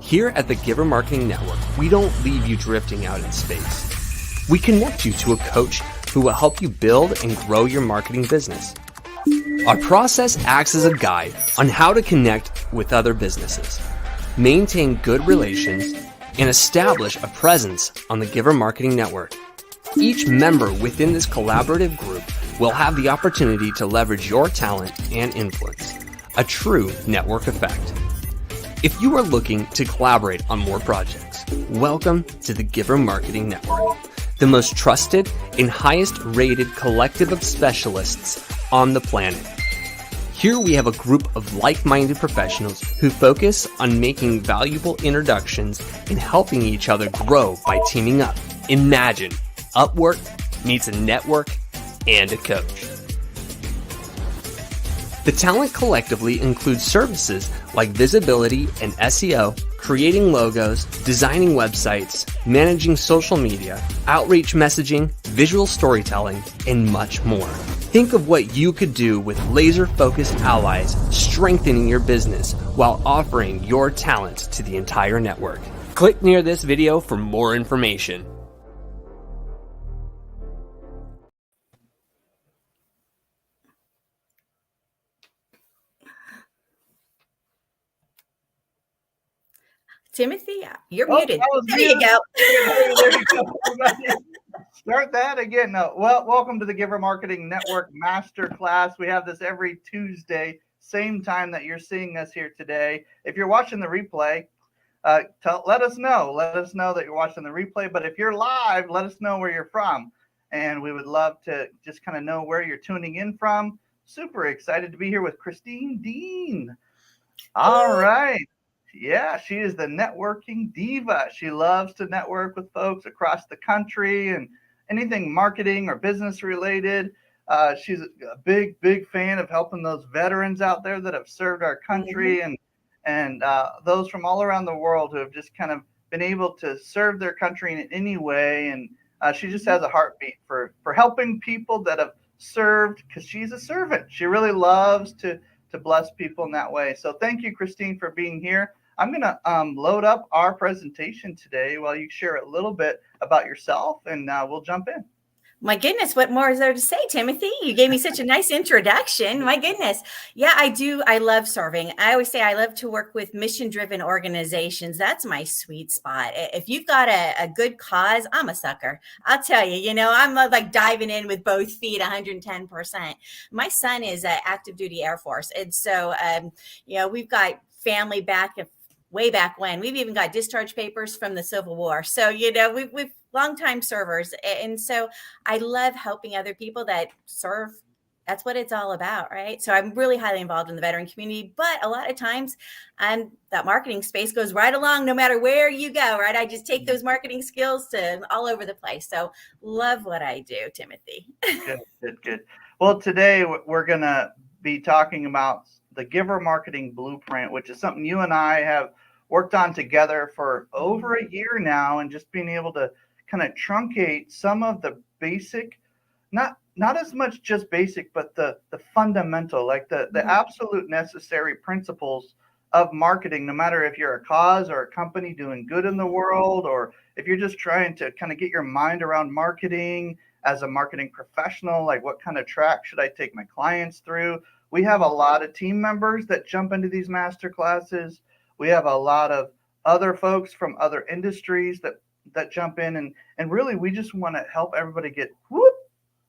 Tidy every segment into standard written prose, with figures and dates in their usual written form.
Here at the Giver Marketing Network, we don't leave you drifting out in space. We connect you to a coach who will help you build and grow your marketing business. Our process acts as a guide on how to connect with other businesses, maintain good relations, and establish a presence on the Giver Marketing Network. Each member within this collaborative group will have the opportunity to leverage your talent and influence, a true network effect. If you are looking to collaborate on more projects, welcome to the Giver Marketing Network, the most trusted and highest rated collective of specialists on the planet. Here we have a group of like-minded professionals who focus on making valuable introductions and helping each other grow by teaming up. Imagine Upwork meets a network and a coach. The talent collectively includes services like visibility and SEO, creating logos, designing websites, managing social media, outreach messaging, visual storytelling, and much more. Think of what you could do with laser-focused allies strengthening your business while offering your talent to the entire network. Click near this video for more information. Timothy, you're muted. There you go. There you go. Start that again. No, well, welcome to the Giver Marketing Network Masterclass. We have this every Tuesday, same time that you're seeing us here today. If you're watching the replay, let us know. Let us know that you're watching the replay. But if you're live, let us know where you're from. And we would love to just kind of know where you're tuning in from. Super excited to be here with Christine Deane. All right. Yeah, she is the networking diva. She loves to network with folks across the country and anything marketing or business related. She's a big fan of helping those veterans out there that have served our country and those from all around the world who have just kind of been able to serve their country in any way. And she just has a heartbeat for helping people that have served because she's a servant. She really loves to bless people in that way. So thank you, Christine, for being here. I'm going to load up our presentation today while you share a little bit about yourself, and we'll jump in. My goodness, what more is there to say, Timothy? You gave me such a nice introduction. My goodness. Yeah, I do. I love serving. I always say I love to work with mission-driven organizations. That's my sweet spot. If you've got a good cause, I'm a sucker. I'll tell you, I'm like diving in with both feet 110%. My son is active duty Air Force. And so, we've got family way back when. We've even got discharge papers from the Civil War. So, we've longtime servers. And so I love helping other people that serve. That's what it's all about, right? So I'm really highly involved in the veteran community, but a lot of times that marketing space goes right along no matter where you go, right? I just take those marketing skills to all over the place. So love what I do, Timothy. Good. Well, today we're going to be talking about the Giver Marketing Blueprint, which is something you and I have worked on together for over a year now, and just being able to kind of truncate some of the basic, not as much just basic, but the fundamental, like the absolute necessary principles of marketing, no matter if you're a cause or a company doing good in the world, or if you're just trying to kind of get your mind around marketing as a marketing professional, like what kind of track should I take my clients through? We have a lot of team members that jump into these master classes. We have a lot of other folks from other industries that jump in, and really we just want to help everybody get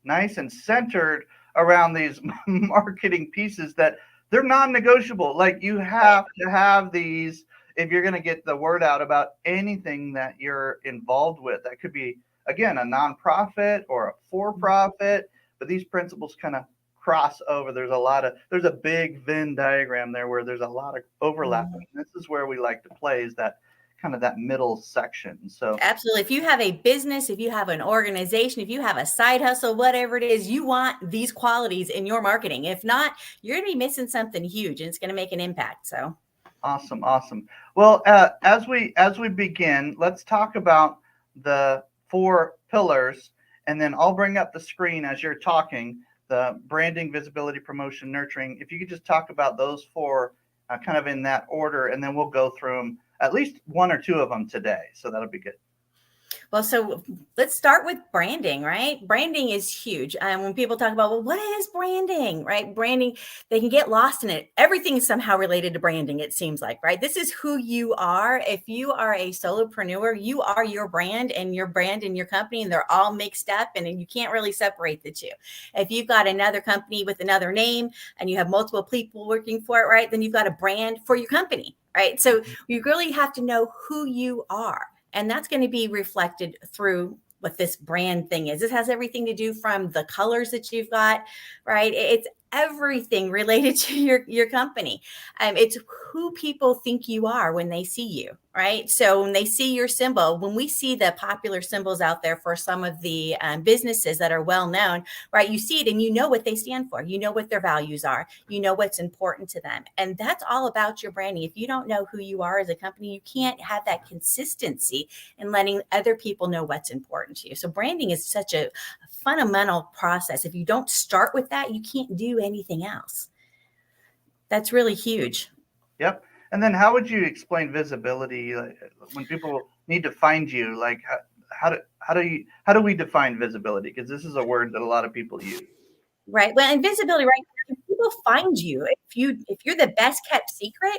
nice and centered around these marketing pieces that they're non-negotiable. Like, you have to have these if you're going to get the word out about anything that you're involved with. That could be, again, a nonprofit or a for-profit, but these principles kind of cross over. There's a big Venn diagram there where there's a lot of overlap. This is where we like to play, is that kind of that middle section. So absolutely. If you have a business, if you have an organization, if you have a side hustle, whatever it is, you want these qualities in your marketing. If not, you're going to be missing something huge, and it's going to make an impact. So awesome. Well, as we begin, let's talk about the 4 pillars, and then I'll bring up the screen as you're talking. The branding, visibility, promotion, nurturing. If you could just talk about those 4 kind of in that order, and then we'll go through them at least one or two of them today. So that'll be good. Well, so let's start with branding, right? Branding is huge. When people talk about, well, what is branding, right? Branding, they can get lost in it. Everything is somehow related to branding, it seems like, right? This is who you are. If you are a solopreneur, you are your brand and your company, and they're all mixed up, and you can't really separate the two. If you've got another company with another name and you have multiple people working for it, right, then you've got a brand for your company, right? So you really have to know who you are. And that's going to be reflected through what this brand thing is. This has everything to do from the colors that you've got, right? It's everything related to your company. It's who people think you are when they see you, right? So when they see your symbol, when we see the popular symbols out there for some of the businesses that are well known, right? You see it and you know what they stand for. You know what their values are. You know what's important to them. And that's all about your branding. If you don't know who you are as a company, you can't have that consistency in letting other people know what's important to you. So branding is such a fundamental process. If you don't start with that, you can't do anything else. That's really huge. Yep. And then how would you explain visibility, like, when people need to find you? Like how do we define visibility? Because this is a word that a lot of people use. Right. Well, and visibility, right? If people find you, if you're the best kept secret,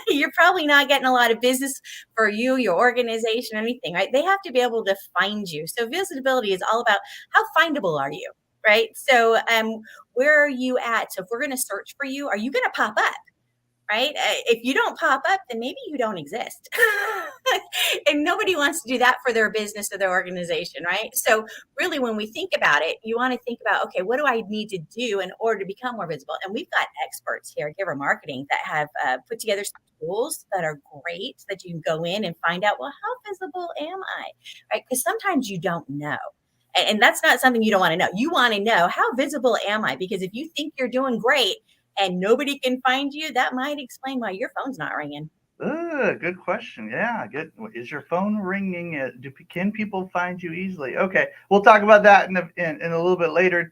you're probably not getting a lot of business for you, your organization, anything, right? They have to be able to find you. So visibility is all about how findable are you, right? So where are you at? So if we're going to search for you, are you going to pop up? Right? If you don't pop up, then maybe you don't exist. And nobody wants to do that for their business or their organization, right? So really, when we think about it, you want to think about, okay, what do I need to do in order to become more visible? And we've got experts here at Giver Marketing that have put together some tools that are great that you can go in and find out, well, how visible am I? Right? Because sometimes you don't know. And that's not something you don't want to know. You want to know, how visible am I? Because if you think you're doing great, and nobody can find you, that might explain why your phone's not ringing. Good question. Yeah, good. Is your phone ringing? Can people find you easily? Okay, we'll talk about that in a little bit later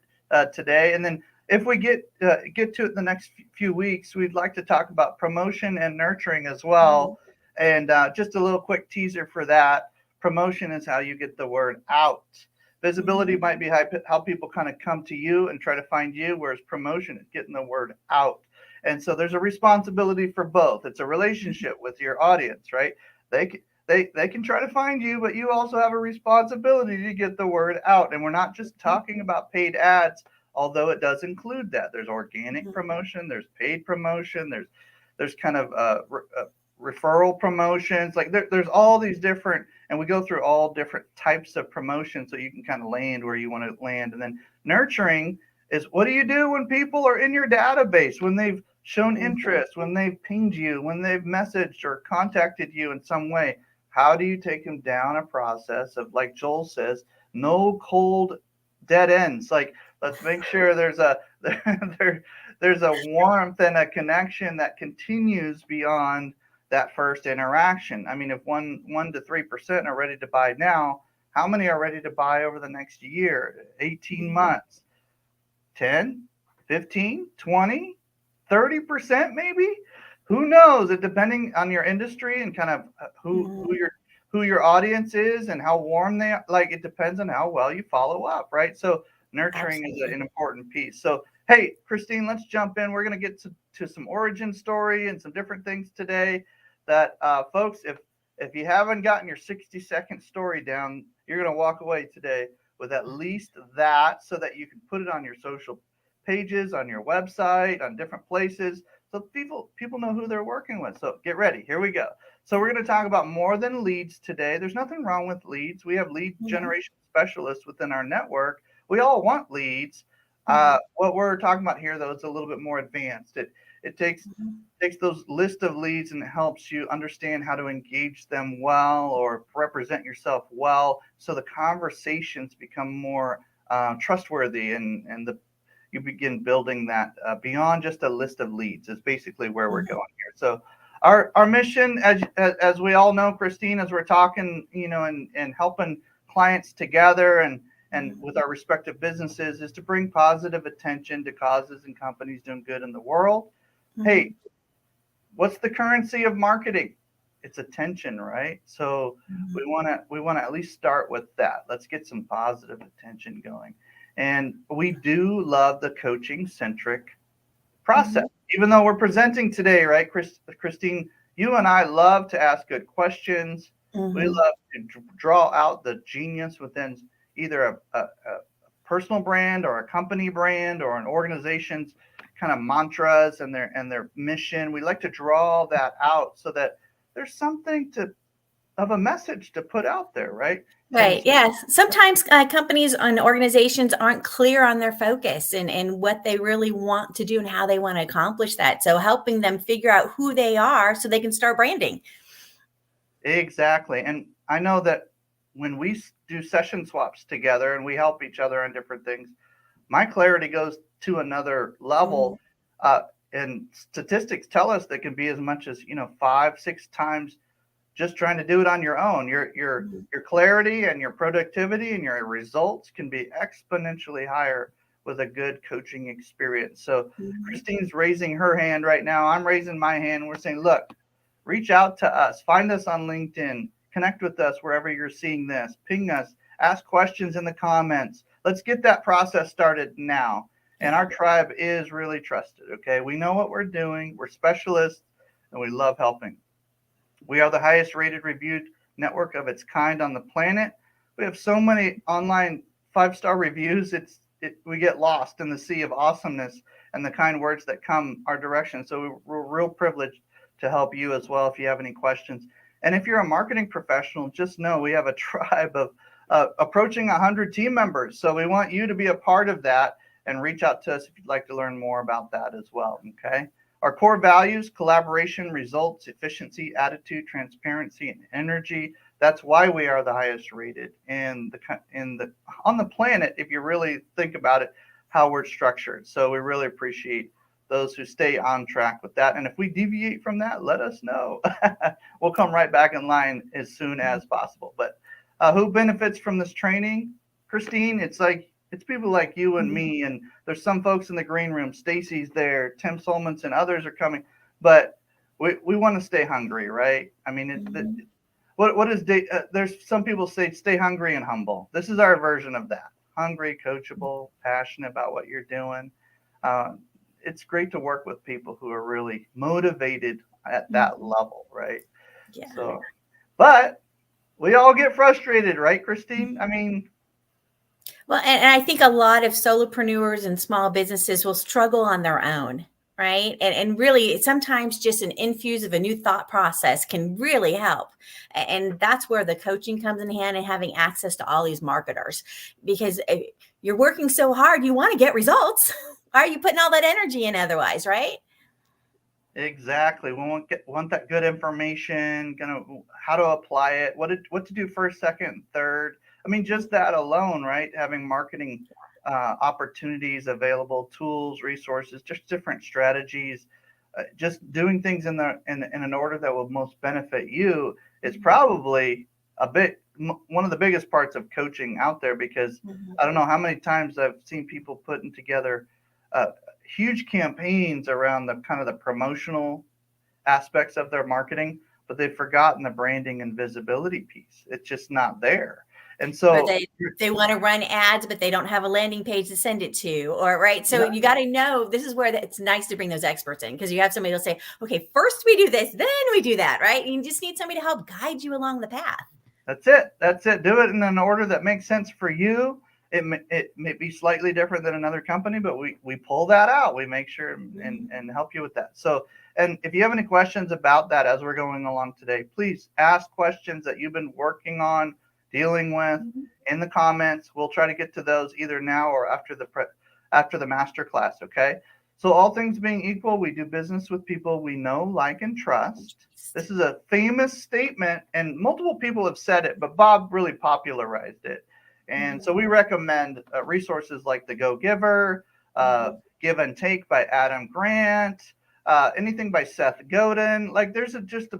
today. And then if we get to it the next few weeks, we'd like to talk about promotion and nurturing as well. And just a little quick teaser for that. Promotion is how you get the word out. Visibility might be how people kind of come to you and try to find you, whereas promotion is getting the word out. And so there's a responsibility for both. It's a relationship with your audience, right? They can try to find you, but you also have a responsibility to get the word out. And we're not just talking about paid ads, although it does include that. There's organic promotion, there's paid promotion, there's kind of referral promotions. Like there's all these different, and we go through all different types of promotion so you can kind of land where you want to land. And then nurturing is, what do you do when people are in your database, when they've shown interest, when they've pinged you, when they've messaged or contacted you in some way? How do you take them down a process of, like Joel says, no cold dead ends? Like, let's make sure there's a warmth and a connection that continues beyond that first interaction. I mean, if 1 to 3% are ready to buy now, how many are ready to buy over the next year, 18 months? 10, 15, 20, 30% maybe? Who knows? It depending on your industry and kind of who your audience is and how warm they are. Like, it depends on how well you follow up, right? So nurturing is an important piece. So hey, Christine, let's jump in. We're going to get to some origin story and some different things today that folks, if you haven't gotten your 60-second story down, you're going to walk away today with at least that, so that you can put it on your social pages, on your website, on different places, so people know who they're working with. So get ready. Here we go. So we're going to talk about more than leads today. There's nothing wrong with leads. We have lead generation specialists within our network. We all want leads. What we're talking about here, though, is a little bit more advanced. It takes those list of leads and it helps you understand how to engage them well or represent yourself well, so the conversations become more trustworthy, and you begin building that beyond just a list of leads. Is basically where we're going here. So our mission, as we all know, Christine, as we're talking, and helping clients together and with our respective businesses, is to bring positive attention to causes and companies doing good in the world. Hey, what's the currency of marketing? it's attention, right? So we want to at least start with that. Let's get some positive attention going. And we do love the coaching centric process. Even though we're presenting today, right, Christine, you and I love to ask good questions. We love to draw out the genius within either a personal brand or a company brand or an organization's kind of mantras and their mission. We like to draw that out so that there's something of a message to put out there, right? Right. Yes. Sometimes companies and organizations aren't clear on their focus and what they really want to do and how they want to accomplish that. So helping them figure out who they are so they can start branding. Exactly. And I know that when we do session swaps together and we help each other on different things, my clarity goes to another level. And statistics tell us that can be as much as 5-6 times just trying to do it on your own. Your clarity and your productivity and your results can be exponentially higher with a good coaching experience. So Christine's raising her hand right now. I'm raising my hand. We're saying, look, reach out to us, find us on LinkedIn, connect with us wherever you're seeing this, ping us, ask questions in the comments. Let's get that process started now. And our tribe is really trusted. Okay. We know what we're doing. We're specialists and we love helping. We are the highest rated reviewed network of its kind on the planet. We have so many online 5-star reviews. We get lost in the sea of awesomeness and the kind words that come our direction. So we're real privileged to help you as well if you have any questions. And if you're a marketing professional, just know we have a tribe of approaching 100 team members. So we want you to be a part of that and reach out to us if you'd like to learn more about that as well. Okay. Our core values: collaboration, results, efficiency, attitude, transparency, and energy. That's why we are the highest rated on the planet, if you really think about it, how we're structured. So we really appreciate those who stay on track with that. And if we deviate from that, let us know. We'll come right back in line as soon as possible. But who benefits from this training? Christine, it's people like you and me, and there's some folks in the green room. Stacy's there, Tim Solomons and others are coming, but we want to stay hungry, right? I mean, what is there's some people say stay hungry and humble. This is our version of that: hungry, coachable, passionate about what you're doing. It's great to work with people who are really motivated at that level, right? Yeah. So, but we all get frustrated, right, Christine? I mean. Well, and I think a lot of solopreneurs and small businesses will struggle on their own, right? And really, sometimes just an infuse of a new thought process can really help. And that's where the coaching comes in hand and having access to all these marketers. Because you're working so hard, you want to get results. Why are you putting all that energy in otherwise, right? Exactly. We want that good information, how to apply it, what to do first, second, third. I mean, just that alone, right? Having marketing opportunities available, tools, resources, just different strategies, just doing things in an order that will most benefit you is probably one of the biggest parts of coaching out there, because I don't know how many times I've seen people putting together huge campaigns around the kind of the promotional aspects of their marketing, but they've forgotten the branding and visibility piece. It's just not there. And so or they want to run ads, but they don't have a landing page to send it to, or right. So you got to know, this is where it's nice to bring those experts in, because you have somebody that'll say, okay, first we do this, then we do that, right? You just need somebody to help guide you along the path. That's it. Do it in an order that makes sense for you. It may be slightly different than another company, but we pull that out. We make sure and help you with that. So, and if you have any questions about that as we're going along today, please ask questions that you've been working on, dealing with in the comments. We'll try to get to those either now or after the master class. Okay. So all things being equal, we do business with people we know, like, and trust. This is a famous statement, and multiple people have said it, but Bob really popularized it. And so we recommend resources like The Go Giver, Give and Take by Adam Grant, anything by Seth Godin. Like, there's just a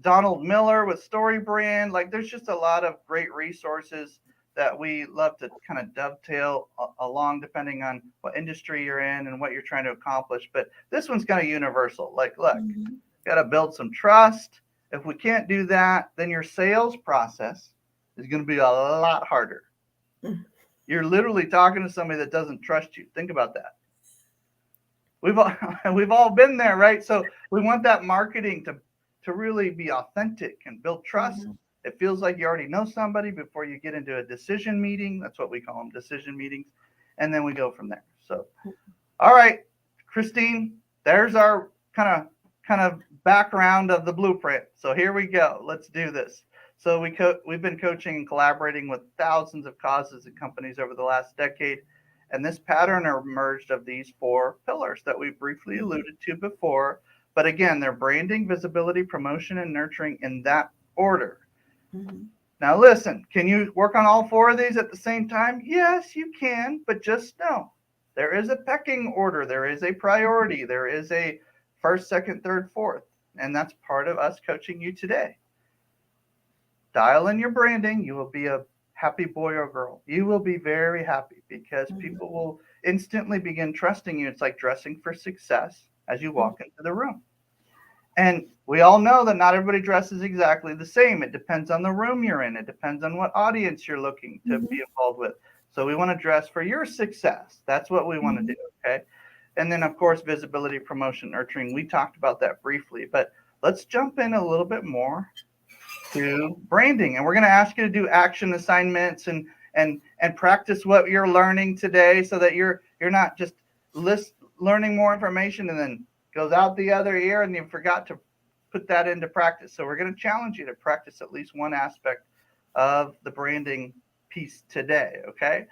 Donald Miller with Story Brand. Like, there's just a lot of great resources that we love to kind of dovetail along, depending on what industry you're in and what you're trying to accomplish. But this one's kind of universal. Like, look, got to build some trust, If we can't do that, then your sales process is going to be a lot harder. You're literally talking to somebody that doesn't trust you. Think about that. We've all been there, right? So we want that marketing to really be authentic and build trust. It feels like you already know somebody before you get into a decision meeting. That's what we call them, decision meetings. And then we go from there. So, all right, Christine, there's our kind of background of the blueprint. So here we go. Let's do this. So we've been coaching and collaborating with thousands of causes and companies over the last decade. And this pattern emerged of these 4 pillars that we briefly alluded to before. But again, they're branding, visibility, promotion, and nurturing in that order. Now listen, can you work on all 4 of these at the same time? Yes, you can, but just know there is a pecking order. There is a priority. There is a first, second, third, fourth. And that's part of us coaching you today. Dial in your branding. You will be a happy boy or girl. You will be very happy because people will instantly begin trusting you. It's like dressing for success as you walk into the room. And we all know that not everybody dresses exactly the same. It depends on the room you're in. It depends on what audience you're looking to be involved with. So we want to dress for your success. That's what we want to do, okay? And then, of course, visibility, promotion, nurturing. We talked about that briefly, but let's jump in a little bit more to branding. And we're going to ask you to do action assignments and practice what you're learning today so that you're not just learning more information and then goes out the other ear and you forgot to put that into practice. So we're going to challenge you to practice at least one aspect of the branding piece today, okay?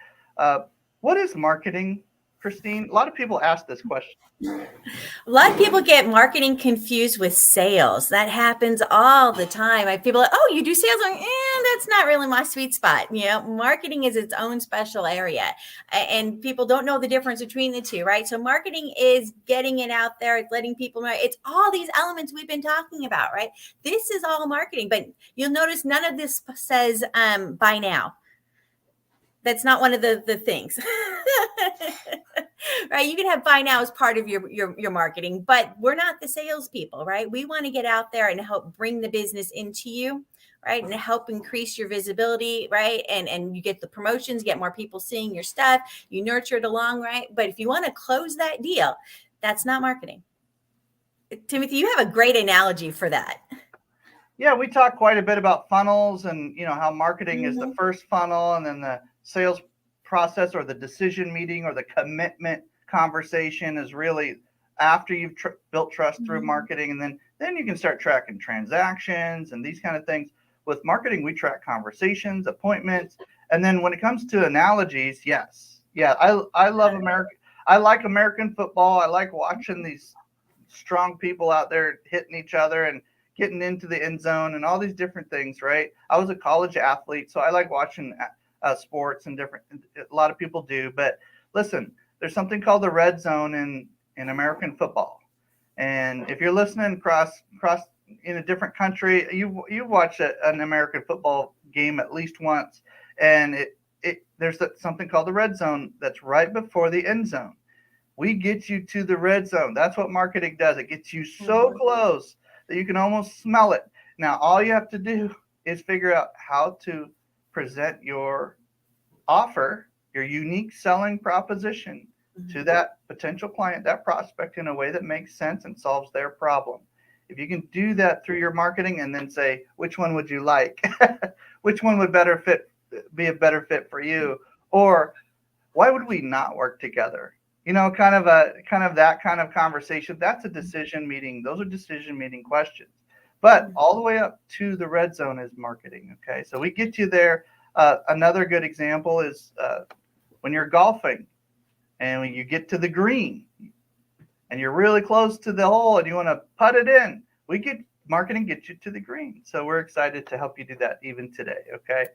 What is marketing, Christine? A lot of people ask this question. A lot of people get marketing confused with sales. That happens all the time. People are like, oh, you do sales? Like, that's not really my sweet spot. Marketing is its own special area. And people don't know the difference between the two, right? So marketing is getting it out there. It's letting people know. It's all these elements we've been talking about, right? This is all marketing. But you'll notice none of this says buy now. That's not one of the things, right? You can have buy now as part of your marketing, but we're not the salespeople, right? We want to get out there and help bring the business into you, right? And help increase your visibility, right? And you get the promotions, get more people seeing your stuff, you nurture it along, right? But if you want to close that deal, that's not marketing. Timothy, you have a great analogy for that. Yeah, we talk quite a bit about funnels and how marketing is the first funnel and then the sales process or the decision meeting or the commitment conversation is really after you've built trust through marketing. And then you can start tracking transactions and these kind of things. With marketing, we track conversations, appointments. And then when it comes to analogies, yes. Yeah, I love American. I like American football. I like watching these strong people out there hitting each other and getting into the end zone and all these different things, right? I was a college athlete, so I like watching sports and a lot of people do. But listen, there's something called the red zone in American football. And if you're listening across in a different country, you watch an American football game at least once. And there's something called the red zone that's right before the end zone. We get you to the red zone. That's what marketing does. It gets you so close that you can almost smell it. Now, all you have to do is figure out how to present your offer, your unique selling proposition to that potential client, that prospect, in a way that makes sense and solves their problem. If you can do that through your marketing and then say, which one would you like? Which one would be a better fit for you? Or why would we not work together? Kind of that kind of conversation. That's a decision meeting. Those are decision meeting questions. But all the way up to the red zone is marketing. Okay, so we get you there. Another good example is when you're golfing and when you get to the green and you're really close to the hole and you want to putt it in. Marketing gets you to the green. So we're excited to help you do that even today. Okay.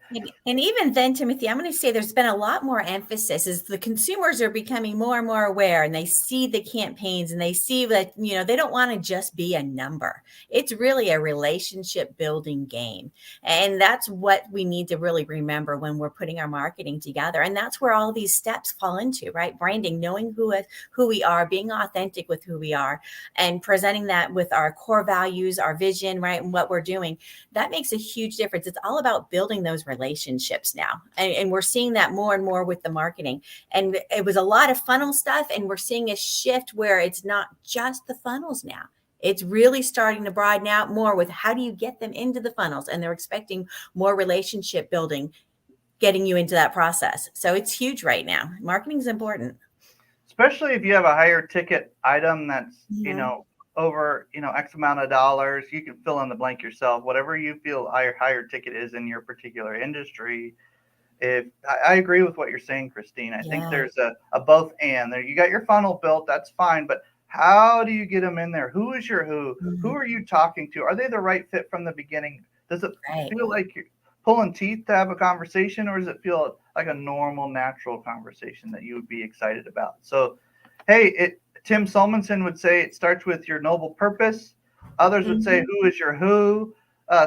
And even then, Timothy, I'm going to say there's been a lot more emphasis as the consumers are becoming more and more aware and they see the campaigns and they see that, they don't want to just be a number. It's really a relationship building game. And that's what we need to really remember when we're putting our marketing together. And that's where all these steps fall into, right? Branding, knowing who we are, being authentic with who we are, and presenting that with our core values, our vision, right, and what we're doing, that makes a huge difference. It's all about building those relationships now. And we're seeing that more and more with the marketing. And it was a lot of funnel stuff. And we're seeing a shift where it's not just the funnels now. It's really starting to broaden out more with how do you get them into the funnels? And they're expecting more relationship building, getting you into that process. So it's huge right now. Marketing is important. Especially if you have a higher ticket item that's, over, X amount of dollars. You can fill in the blank yourself, whatever you feel higher ticket is in your particular industry. If I agree with what you're saying, Christine, I think there's a both and there. You got your funnel built, that's fine, but how do you get them in there? Who is your who? Who are you talking to? Are they the right fit from the beginning? Does it feel like you're pulling teeth to have a conversation, or does it feel like a normal, natural conversation that you would be excited about? So, hey, Tim Solmonson would say it starts with your noble purpose. Others would say, who is your who?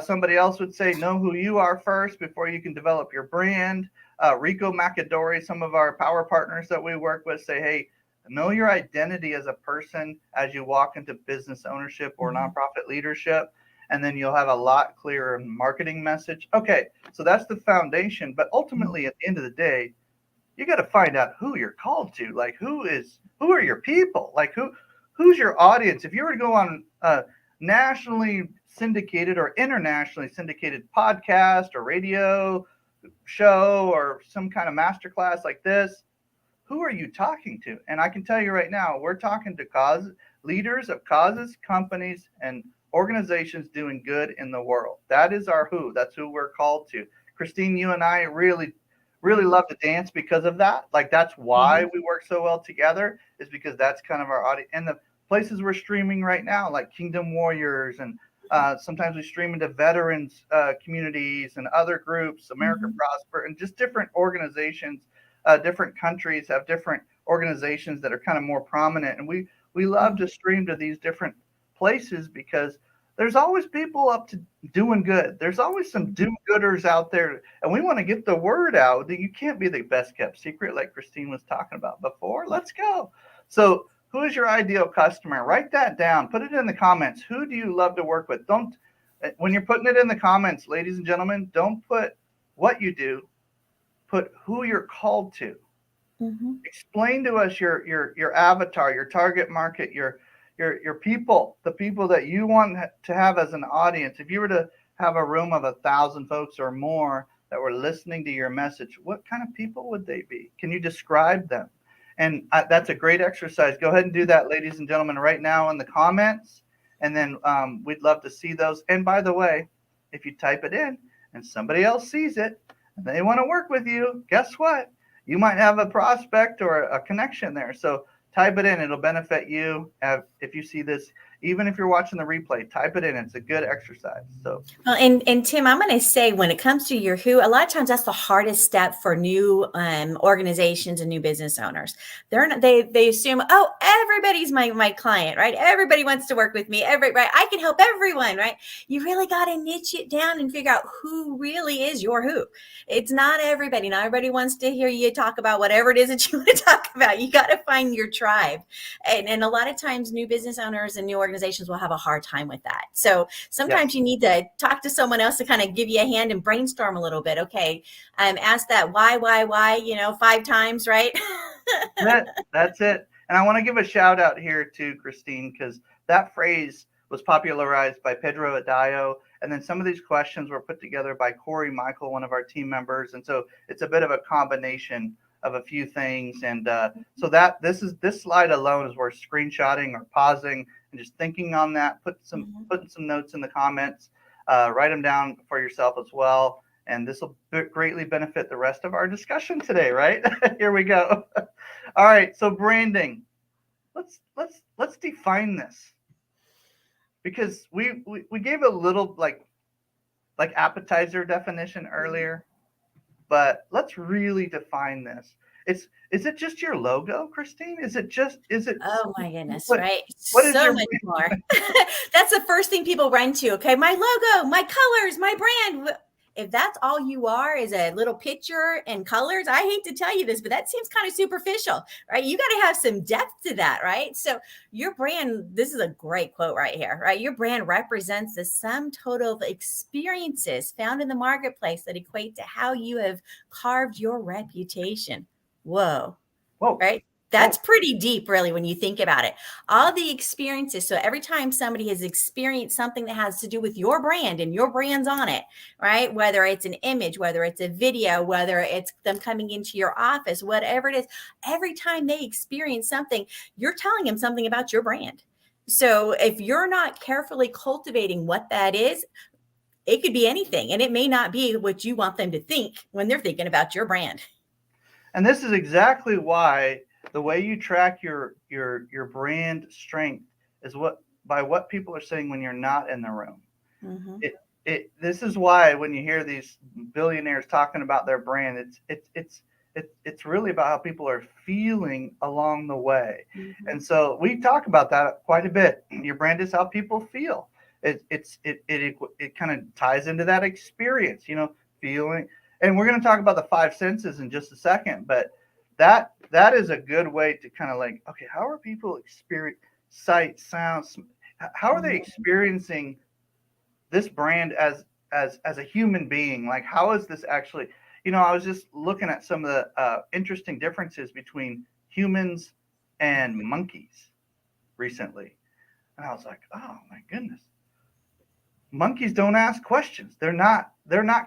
Somebody else would say, know who you are first before you can develop your brand. Rico Macadori, some of our power partners that we work with, say, hey, know your identity as a person as you walk into business ownership or nonprofit leadership, and then you'll have a lot clearer marketing message. Okay, so that's the foundation. But ultimately, at the end of the day, you got to find out who you're called to. Like, who are your people? Like, who's your audience? If you were to go on nationally syndicated or internationally syndicated podcast or radio show or some kind of masterclass like this, who are you talking to? And I can tell you right now, we're talking to leaders of causes, companies, and organizations doing good in the world. That is our who. That's who we're called to. Christine, you and I really love to dance because of that. Like, that's why we work so well together, is because that's kind of our audience. And the places we're streaming right now, like Kingdom Warriors, and sometimes we stream into veterans communities and other groups, America Prosper, and just different organizations. Different countries have different organizations that are kind of more prominent. And we love to stream to these different places because there's always people up to doing good. There's always some do-gooders out there. And we want to get the word out that you can't be the best kept secret like Christine was talking about before. Let's go. So who is your ideal customer? Write that down. Put it in the comments. Who do you love to work with? When you're putting it in the comments, ladies and gentlemen, don't put what you do. Put who you're called to. Explain to us your avatar, your target market, your people, the people that you want to have as an audience. If you were to have a room of 1,000 folks or more that were listening to your message, what kind of people would they be? Can you describe them? And that's a great exercise. Go ahead and do that, ladies and gentlemen, right now in the comments. And then we'd love to see those. And by the way, if you type it in and somebody else sees it, they want to work with you, guess what? You might have a prospect or a connection there. So type it in. It'll benefit you if you see this. Even if you're watching the replay, type it in. It's a good exercise. So, well, and Tim, I'm going to say, when it comes to your who, a lot of times that's the hardest step for new organizations and new business owners. They assume, oh, everybody's my client, right? Everybody wants to work with me. Right? I can help everyone, right? You really got to niche it down and figure out who really is your who. It's not everybody. Not everybody wants to hear you talk about whatever it is that you want to talk about. You got to find your tribe, and a lot of times new business owners and new organizations will have a hard time with that. So sometimes you need to talk to someone else to kind of give you a hand and brainstorm a little bit. Okay, ask that why, 5 times, right? That's it. And I want to give a shout out here to Christine, because that phrase was popularized by Pedro Adayo. And then some of these questions were put together by Corey Michael, one of our team members. And so it's a bit of a combination of a few things. And so this slide alone is worth screenshotting or pausing and just thinking on that, putting some notes in the comments, write them down for yourself as well. And this will greatly benefit the rest of our discussion today, right? Here we go. All right. So branding, let's define this, because we gave a little like appetizer definition earlier, but let's really define this. Is it just your logo, Christine? Is it? Oh my goodness, what, right? What is so much more. That's the first thing people run to. Okay, my logo, my colors, my brand. If that's all you are is a little picture and colors, I hate to tell you this, but that seems kind of superficial, right? You got to have some depth to that, right? So your brand, this is a great quote right here, right? Your brand represents the sum total of experiences found in the marketplace that equate to how you have carved your reputation. Whoa. Whoa. Right? That's pretty deep, really, when you think about it. All the experiences. So every time somebody has experienced something that has to do with your brand and your brand's on it, right? Whether it's an image, whether it's a video, whether it's them coming into your office, whatever it is, every time they experience something, you're telling them something about your brand. So if you're not carefully cultivating what that is, it could be anything. And it may not be what you want them to think when they're thinking about your brand. And this is exactly why the way you track your brand strength is by what people are saying when you're not in the room. Mm-hmm. This is why when you hear these billionaires talking about their brand, it's really about how people are feeling along the way. Mm-hmm. And so we talk about that quite a bit. Your brand is how people feel. It kind of ties into that experience, feeling. And we're going to talk about the five senses in just a second, but that is a good way to kind of like, okay, how are people experience sight, sounds? How are they experiencing this brand as a human being? Like, how is this actually? I was just looking at some of the interesting differences between humans and monkeys recently, and I was like, oh my goodness. Monkeys don't ask questions. They're not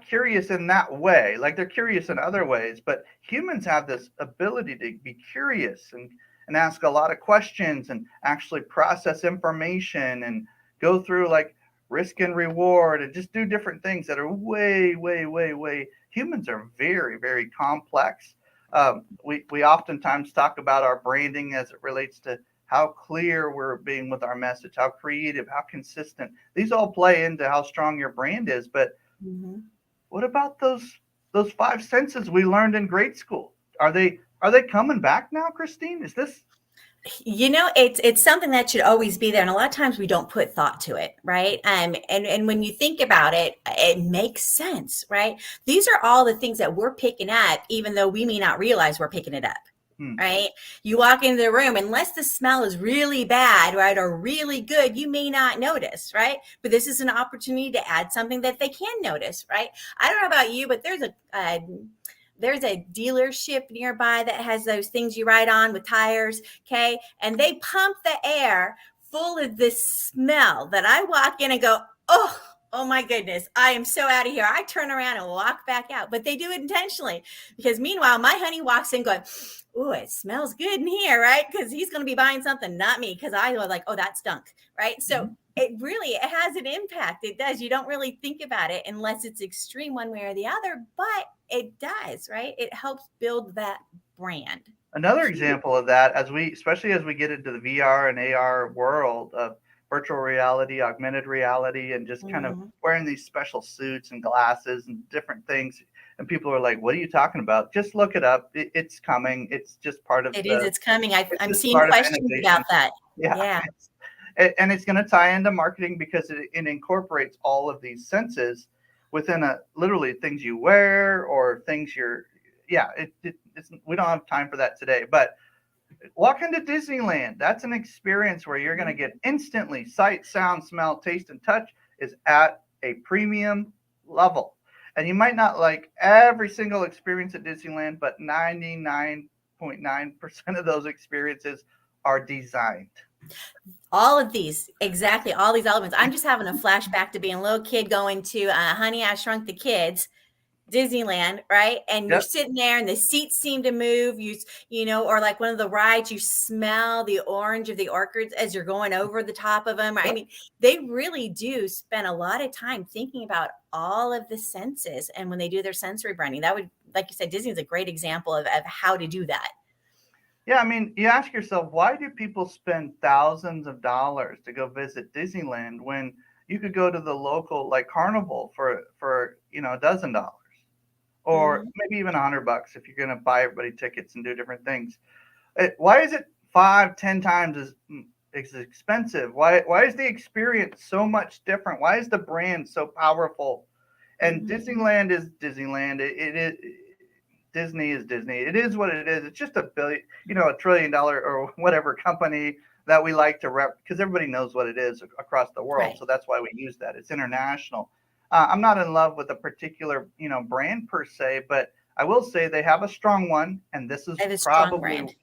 curious in that way. Like, they're curious in other ways, but humans have this ability to be curious and ask a lot of questions and actually process information and go through like risk and reward and just do different things that are way, way, way, way. Humans are very, very complex. We oftentimes talk about our branding as it relates to how clear we're being with our message, how creative, how consistent. These all play into how strong your brand is. But what about those five senses we learned in grade school? Are they coming back now, Christine? Is this? It's something that should always be there, and a lot of times we don't put thought to it, right? And when you think about it, it makes sense, right? These are all the things that we're picking up, even though we may not realize we're picking it up. Right? You walk into the room, unless the smell is really bad, right, or really good, you may not notice, right? But this is an opportunity to add something that they can notice, right? I don't know about you, but there's a dealership nearby that has those things you ride on with tires, okay? And they pump the air full of this smell that I walk in and go, oh my goodness, I am so out of here. I turn around and walk back out, but they do it intentionally because meanwhile, my honey walks in going, oh, it smells good in here, right? Because he's going to be buying something, not me, because I was like, oh, that stunk, right? So it has an impact. It does. You don't really think about it unless it's extreme one way or the other, but it does, right? It helps build that brand. Another example of that, especially as we get into the VR and AR world of virtual reality, augmented reality, and just kind of wearing these special suits and glasses and different things. And people are like, what are you talking about? Just look it up. It's coming. It's just part of it's coming. I'm seeing questions about that. Yeah. And it's going to tie into marketing because it incorporates all of these senses within literally things you wear or things we don't have time for that today, but walk into Disneyland. That's an experience where you're going to get instantly sight, sound, smell, taste, and touch is at a premium level. And you might not like every single experience at Disneyland, but 99.9% of those experiences are designed. All of these, exactly, all these elements. I'm just having a flashback to being a little kid going to Honey, I Shrunk the Kids, Disneyland, right? And you're sitting there and the seats seem to move, or like one of the rides, you smell the orange of the orchids as you're going over the top of them. I mean, they really do spend a lot of time thinking about all of the senses. And when they do their sensory branding, that would, like you said, Disney's a great example of how to do that. Yeah, I mean, you ask yourself, why do people spend thousands of dollars to go visit Disneyland when you could go to the local like carnival for $12? Or maybe even $100 if you're going to buy everybody tickets and do different things. Why is it 5-10 times as expensive? Why is the experience so much different? Why is the brand so powerful? And Disneyland is Disneyland. It is Disney is Disney. It is what it is. It's just a billion, $1 trillion or whatever company that we like to rep, because everybody knows what it is across the world. Right. So that's why we use that. It's international. I'm not in love with a particular, brand per se, but I will say they have a strong one, and this is They have a strong probably brand.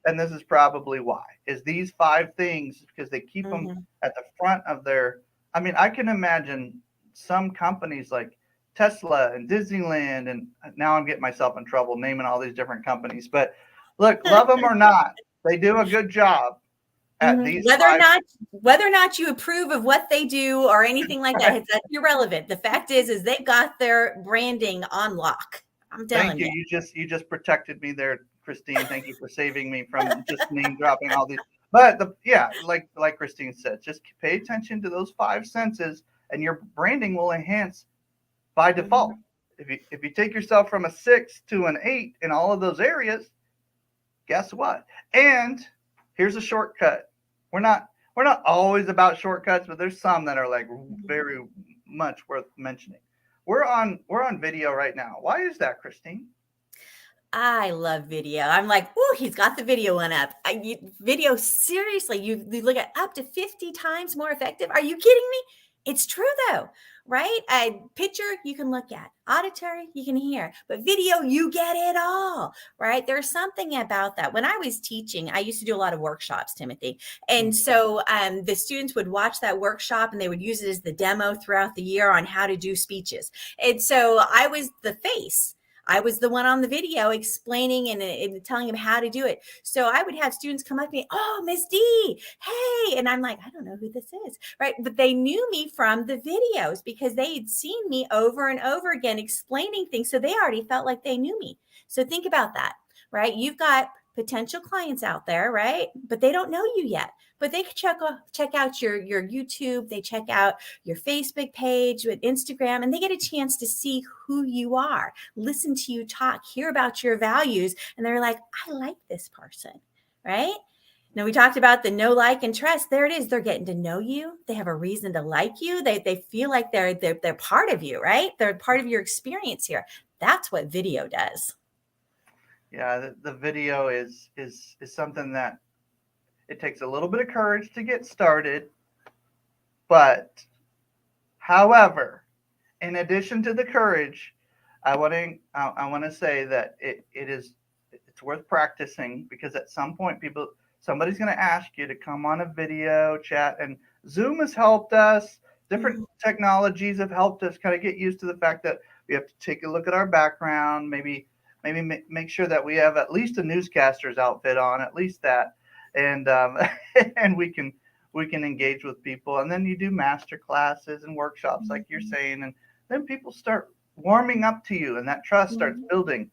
and this is probably why, is these 5 things, because they keep them Mhm. at the front of their. I mean, I can imagine some companies like Tesla and Disneyland, and now I'm getting myself in trouble naming all these different companies. But look, love them or not, they do a good job at Mhm. these Whether or 5. not you approve of what they do or anything like that, that's irrelevant. The fact is they've got their branding on lock. I'm Thank telling you. you. You just protected me there, Christine. Thank you for saving me from just name dropping all these. But like Christine said, just pay attention to those 5 senses, and your branding will enhance by default. Mhm. If you take yourself from a 6 to an 8 in all of those areas, guess what? And here's a shortcut. We're not always about shortcuts, but there's some that are like very much worth mentioning. We're on video right now. Why is that, Christine? I love video. I'm like, oh, he's got the video one up. Video, seriously, you look at up to 50 times more effective. Are you kidding me? It's true though, right? A picture you can look at, auditory you can hear, but video you get it all, right? There's something about that. When I was teaching, I used to do a lot of workshops, Timothy, and so the students would watch that workshop and they would use it as the demo throughout the year on how to do speeches. And so I was the face. I was the one on the video explaining and telling them how to do it. So I would have students come up to me, oh, Miss D, hey. And I'm like, I don't know who this is, right? But they knew me from the videos because they had seen me over and over again explaining things. So they already felt like they knew me. So think about that, right? You've got potential clients out there, right? But they don't know you yet. But they can check out your YouTube, they check out your Facebook page, with Instagram, and they get a chance to see who you are, listen to you talk, hear about your values, and they're like, I like this person, right? Now we talked about the know, like, and trust. There it is. They're getting to know you. They have a reason to like you. They feel like they're part of you, right? They're part of your experience here. That's what video does. Yeah, the video is something that it takes a little bit of courage to get started, but however, in addition to the courage, I want to say that it's worth practicing, because at some point somebody's going to ask you to come on a video chat, and Zoom has helped us. Different technologies have helped us kind of get used to the fact that we have to take a look at our background, maybe make sure that we have at least a newscaster's outfit on, at least that, and and we can engage with people. And then you do master classes and workshops like you're saying, and then people start warming up to you, and that trust starts building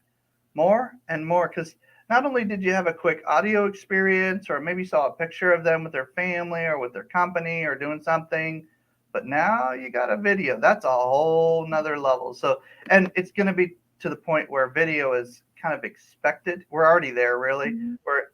more and more, because not only did you have a quick audio experience, or maybe saw a picture of them with their family or with their company or doing something, but now you got a video. That's a whole nother level. So, and it's going to be to the point where video is kind of expected. We're already there, really, where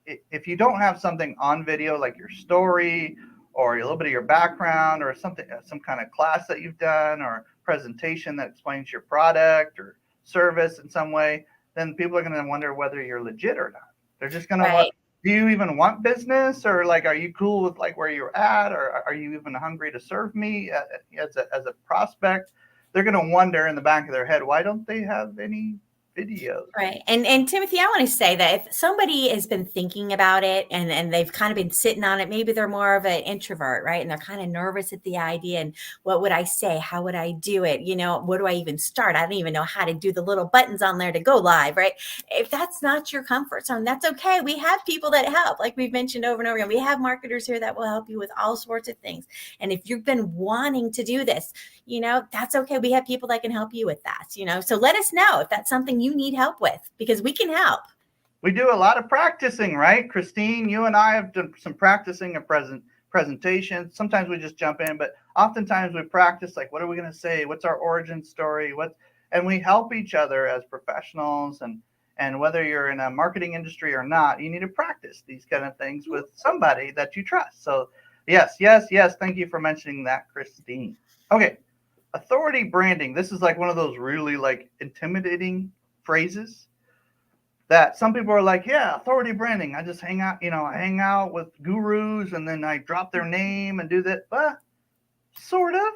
if you don't have something on video, like your story or a little bit of your background or something, some kind of class that you've done or presentation that explains your product or service in some way, then people are going to wonder whether you're legit or not. They're just going to want, Right. do you even want business, or like, are you cool with like where you're at, or are you even hungry to serve me as a prospect? They're going to wonder in the back of their head, why don't they have any videos? Right. And Timothy, I want to say that if somebody has been thinking about it and they've kind of been sitting on it, maybe they're more of an introvert, right? And they're kind of nervous at the idea. And what would I say? How would I do it? Where do I even start? I don't even know how to do the little buttons on there to go live, right? If that's not your comfort zone, that's okay. We have people that help, like we've mentioned over and over again. We have marketers here that will help you with all sorts of things. And if you've been wanting to do this, that's okay. We have people that can help you with that, so let us know if that's something you need help with, because we can help. We do a lot of practicing, right? Christine, you and I have done some practicing of presentations. Sometimes we just jump in, but oftentimes we practice, like, what are we going to say? What's our origin story? And we help each other as professionals, and whether you're in a marketing industry or not, you need to practice these kind of things with somebody that you trust. So yes. Thank you for mentioning that, Christine. Okay. authority branding. This is like one of those really like intimidating phrases that some people are like, yeah, authority branding. I just hang out, I hang out with gurus and then I drop their name and do that. But sort of,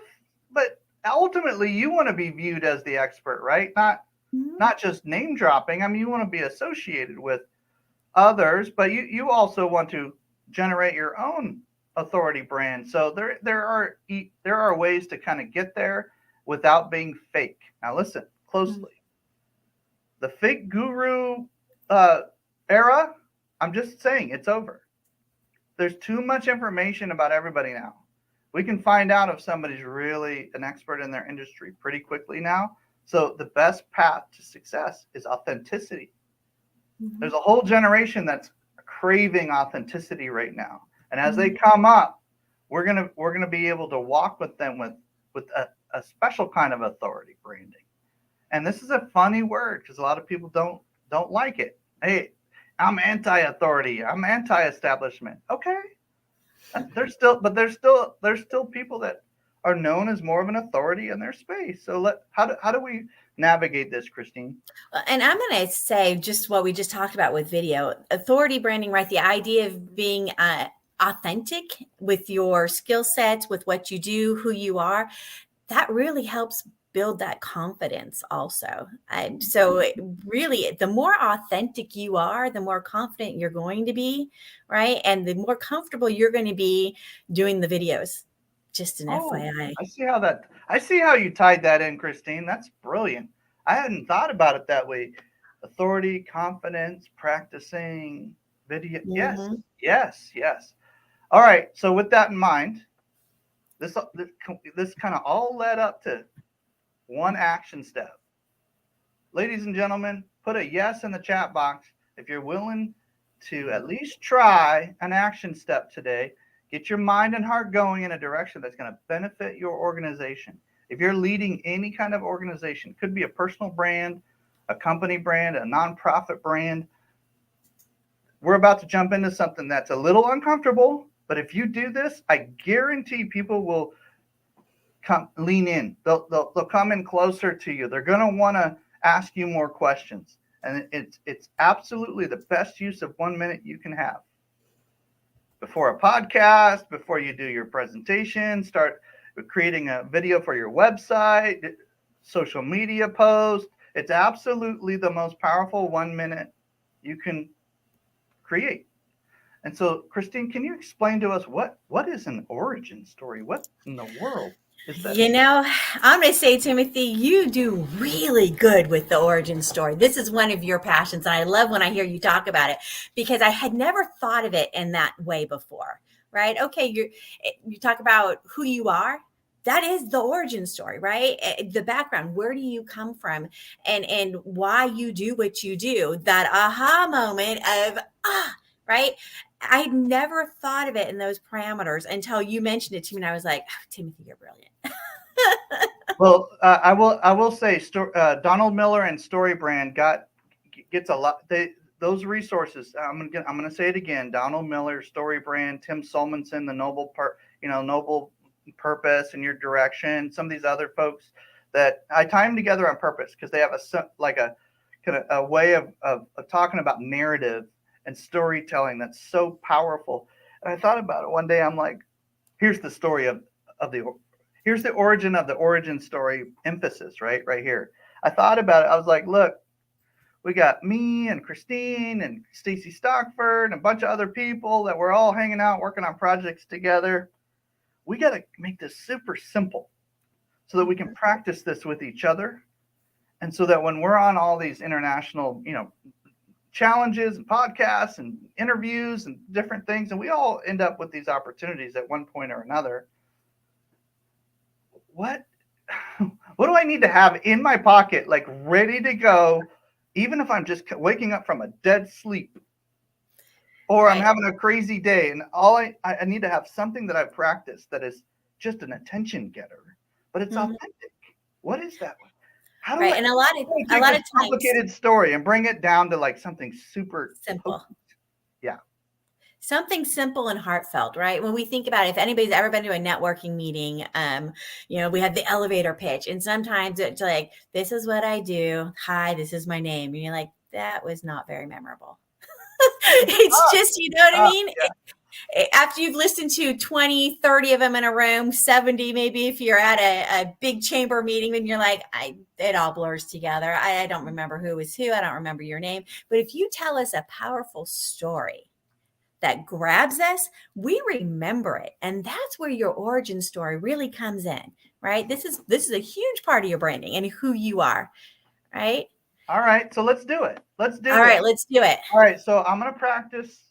but ultimately you want to be viewed as the expert, right? Not just name dropping. I mean, you want to be associated with others, but you also want to generate your own authority brand. So there are ways to kind of get there without being fake. Now listen closely. The fake guru era, I'm just saying it's over. There's too much information about everybody now. We can find out if somebody's really an expert in their industry pretty quickly now. So the best path to success is authenticity. There's a whole generation that's craving authenticity right now. And as they come up, we're gonna be able to walk with them with a special kind of authority branding. And this is a funny word because a lot of people don't like it. Hey, I'm anti-authority. I'm anti-establishment. Okay. There's still people that are known as more of an authority in their space. So how do we navigate this, Christine? And I'm going to say just what we just talked about with video authority branding, right? The idea of being authentic with your skill sets, with what you do, who you are, that really helps build that confidence also. So really, the more authentic you are, the more confident you're going to be, right? And the more comfortable you're going to be doing the videos. Just an FYI. I see how you tied that in, Christine. That's brilliant. I hadn't thought about it that way. Authority, confidence, practicing video. Yes. All right. So with that in mind, this kind of all led up to one action step. Ladies and gentlemen, put a yes in the chat box if you're willing to at least try an action step today. Get your mind and heart going in a direction that's going to benefit your organization. If you're leading any kind of organization, could be a personal brand, a company brand, a nonprofit brand. We're about to jump into something that's a little uncomfortable, but if you do this, I guarantee people will lean in. They'll come in closer to you. They're going to want to ask you more questions. And it's absolutely the best use of 1 minute you can have. Before a podcast, before you do your presentation, start creating a video for your website, social media post. It's absolutely the most powerful 1 minute you can create. And so, Christine, can you explain to us what is an origin story? What in the world is that? I'm going to say, Timothy, you do really good with the origin story. This is one of your passions. And I love when I hear you talk about it because I had never thought of it in that way before, right? Okay, you talk about who you are. That is the origin story, right? The background, where do you come from and why you do what you do, that aha moment of, right? I never thought of it in those parameters until you mentioned it to me. And I was like, oh, Timothy, you're brilliant. Well, I will say Donald Miller and StoryBrand gets a lot. Those resources. I'm gonna say it again. Donald Miller, StoryBrand, Tim Solmonson, the Noble Purpose and Your Direction. Some of these other folks that I tie them together on purpose because they have a way of talking about narrative and storytelling that's so powerful. And I thought about it one day. I'm like, here's the story here's the origin of the origin story emphasis right here. I thought about it. I was like, look, we got me and Christine and Stacy Stockford and a bunch of other people that we're all hanging out working on projects together. We got to make this super simple so that we can practice this with each other. And so that when we're on all these international, challenges and podcasts and interviews and different things, and we all end up with these opportunities at one point or another. What do I need to have in my pocket, like ready to go, even if I'm just waking up from a dead sleep or I'm having a crazy day, and all I need to have something that I've practiced that is just an attention getter, but it's authentic. What is that one? How do and a lot of times, complicated story and bring it down to like something super simple. potent. Yeah. Something simple and heartfelt, right? When we think about it, if anybody's ever been to a networking meeting, we have the elevator pitch, and sometimes it's like, this is what I do. Hi, this is my name. And you're like, that was not very memorable. It's just, you know what I mean? After you've listened to 20, 30 of them in a room, 70, maybe if you're at a big chamber meeting, then you're like, it all blurs together. I don't remember who was who. I don't remember your name. But if you tell us a powerful story that grabs us, we remember it. And that's where your origin story really comes in, right? This is a huge part of your branding and who you are, right? All right, so let's do it. Let's do it. All right, let's do it. All right, so I'm going to practice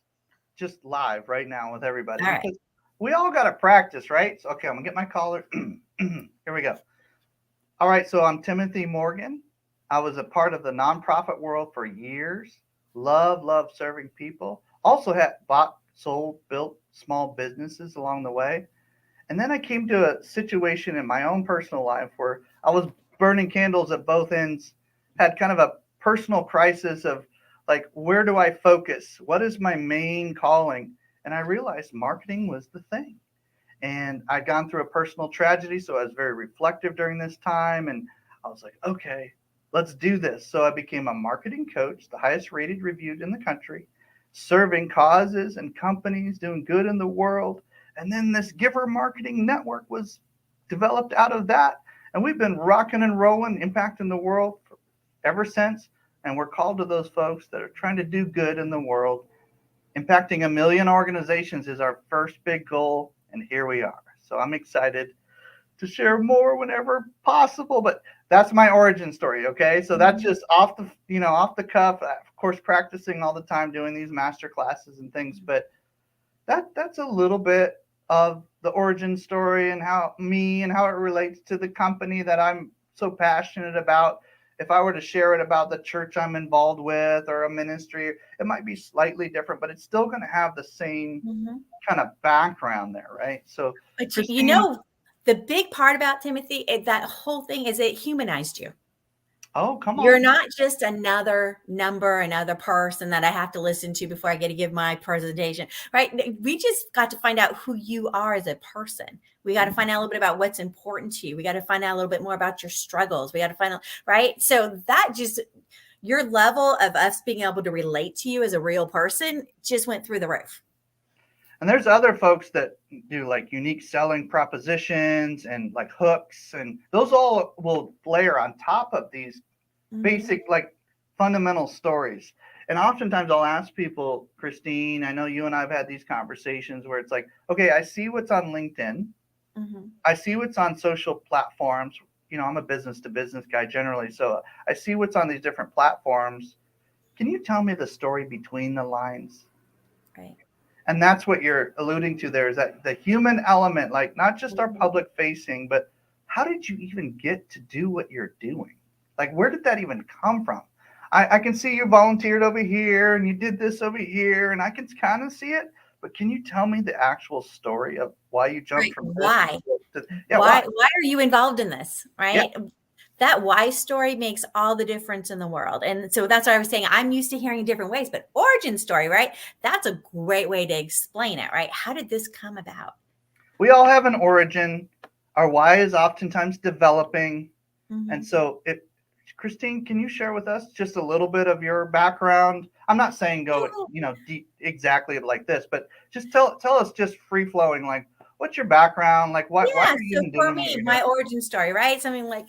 just live right now with everybody. All right. Because we all got to practice, right? So, okay, I'm going to get my collar. Here we go. All right, so I'm Timothy Morgan. I was a part of the nonprofit world for years. Love serving people. Also had bought, sold, built small businesses along the way. And then I came to a situation in my own personal life where I was burning candles at both ends, had kind of a personal crisis of like, where do I focus? What is my main calling? And I realized marketing was the thing. And I'd gone through a personal tragedy, so I was very reflective during this time. And I was like, okay, let's do this. So I became a marketing coach, the highest rated reviewed in the country, serving causes and companies, doing good in the world. And then this Giver Marketing Network was developed out of that. And we've been rocking and rolling, impacting the world ever since. And we're called to those folks that are trying to do good in the world. Impacting 1 million organizations is our first big goal. And here we are. So I'm excited to share more whenever possible. But that's my origin story. Okay. So that's just off the cuff, of course, practicing all the time, doing these master classes and things. But that's a little bit of the origin story and how it relates to the company that I'm so passionate about. If I were to share it about the church I'm involved with or a ministry, it might be slightly different, but it's still going to have the same kind of background there, right? So, but the big part about Timothy, that whole thing is it humanized you. Oh, come on. You're not just another number, another person that I have to listen to before I get to give my presentation, right? We just got to find out who you are as a person. We got to find out a little bit about what's important to you. We got to find out a little bit more about your struggles. We got to find out, right? So that just, your level of us being able to relate to you as a real person just went through the roof. And there's other folks that do like unique selling propositions and like hooks, and those all will layer on top of these basic, like fundamental stories. And oftentimes I'll ask people, Christine, I know you and I've had these conversations where it's like, okay, I see what's on LinkedIn. I see what's on social platforms. I'm a business to business guy generally. So I see what's on these different platforms. Can you tell me the story between the lines? Right. And that's what you're alluding to there, is that the human element, like not just our public facing, but how did you even get to do what you're doing? Like, where did that even come from? I can see you volunteered over here and you did this over here, and I can kind of see it. But can you tell me the actual story of why you jumped from why? This why are you involved in this? Right. Yeah. That why story makes all the difference in the world. And so that's what I was saying. I'm used to hearing different ways, but origin story, right? That's a great way to explain it, right? How did this come about? We all have an origin. Our why is oftentimes developing. And so Christine, can you share with us just a little bit of your background? I'm not saying go, deep, exactly like this, but just tell us just free flowing, like what's your background? Like why are you even doing me, my origin story, right? Something like,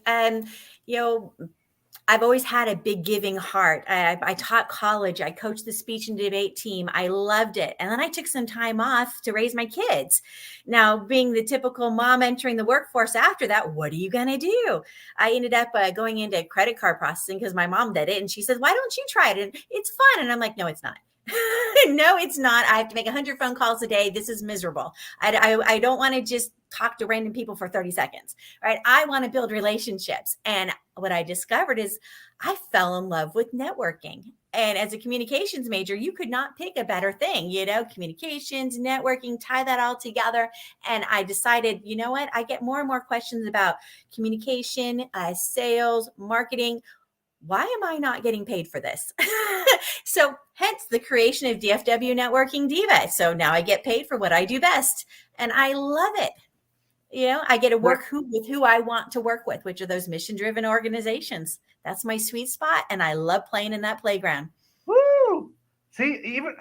I've always had a big giving heart. I taught college. I coached the speech and debate team. I loved it. And then I took some time off to raise my kids. Now, being the typical mom entering the workforce after that, what are you going to do? I ended up going into credit card processing because my mom did it. And she said, why don't you try it? And it's fun. And I'm like, no, it's not. No, it's not. I have to make 100 phone calls a day. This is miserable. I don't want to just talk to random people for 30 seconds, right? I want to build relationships. And what I discovered is I fell in love with networking. And as a communications major, you could not pick a better thing, communications, networking, tie that all together. And I decided, you know what? I get more and more questions about communication, sales, marketing. Why am I not getting paid for this? So hence the creation of DFW Networking Diva. So now I get paid for what I do best, and I love it. I get to work with who I want to work with, which are those mission-driven organizations. That's my sweet spot, and I love playing in that playground. Woo! See, even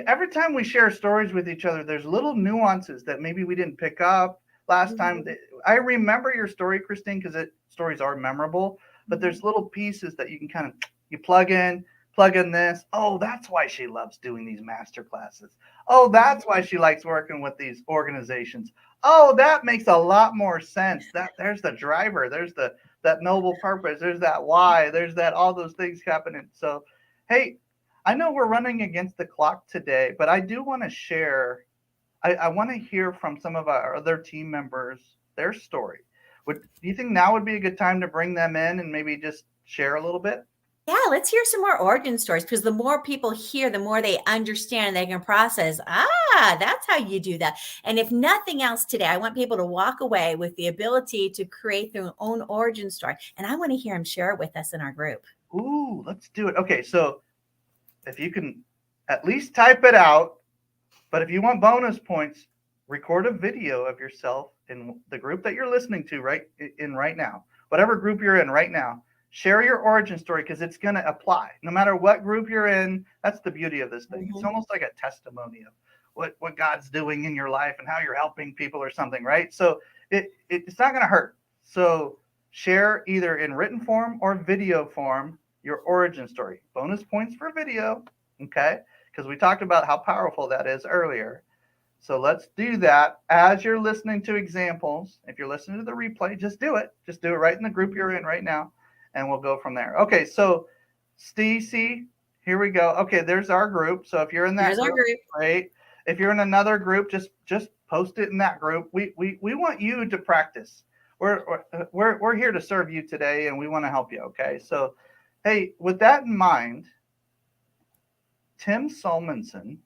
every time we share stories with each other, there's little nuances that maybe we didn't pick up last time. I remember your story, Christine, because stories are memorable, but there's little pieces that you can kind of you plug in this. Oh, that's why she loves doing these master classes. Oh, that's why she likes working with these organizations. Oh, that makes a lot more sense. There's the driver. There's that noble purpose. There's that why. There's that all those things happening. So, hey, I know we're running against the clock today, but I do want to share. I want to hear from some of our other team members their story. Do you think now would be a good time to bring them in and maybe just share a little bit? Yeah, let's hear some more origin stories, because the more people hear, the more they understand, they can process. That's how you do that. And if nothing else today, I want people to walk away with the ability to create their own origin story. And I want to hear them share it with us in our group. Ooh, let's do it. Okay, so if you can at least type it out, but if you want bonus points, record a video of yourself in the group that you're listening to right now, whatever group you're in right now. Share your origin story, because it's going to apply no matter what group you're in. That's the beauty of this thing. It's almost like a testimony of what God's doing in your life and how you're helping people or something, right? So it's not going to hurt. So share either in written form or video form your origin story. Bonus points for video, okay? Because we talked about how powerful that is earlier. So let's do that as you're listening to examples. If you're listening to the replay, just do it. Just do it right in the group you're in right now, and we'll go from there. Okay, so Stacy, here we go. Okay, there's our group. So if you're in that group, great. If you're in another group, just post it in that group. We want you to practice. We're here to serve you today, and we want to help you. Okay, so hey, with that in mind, Tim Solmonson,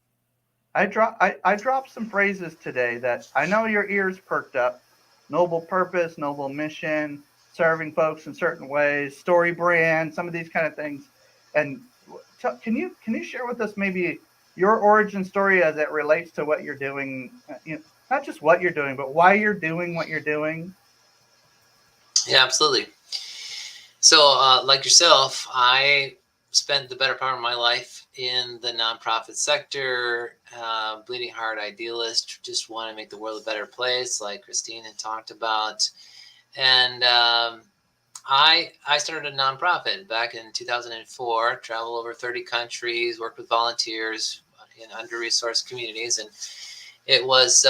I dropped some phrases today that I know your ears perked up. Noble purpose, noble mission, serving folks in certain ways, story brand, some of these kind of things. And can you share with us maybe your origin story as it relates to what you're doing? Not just what you're doing, but why you're doing what you're doing. Yeah, absolutely. So like yourself, I spent the better part of my life in the nonprofit sector, bleeding heart idealist, just want to make the world a better place, like Christine had talked about. And I started a nonprofit back in 2004, traveled over 30 countries, worked with volunteers in under-resourced communities, and it was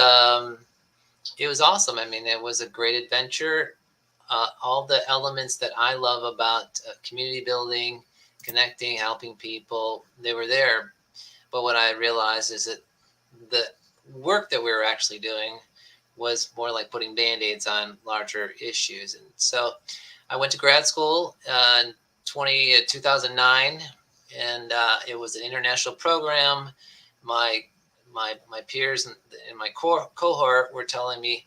awesome. I mean, it was a great adventure. All the elements that I love about community building, connecting, helping people, they were there. But what I realized is that the work that we were actually doing was more like putting Band-Aids on larger issues. And so I went to grad school in 2009, and it was an international program. My peers in my cohort were telling me,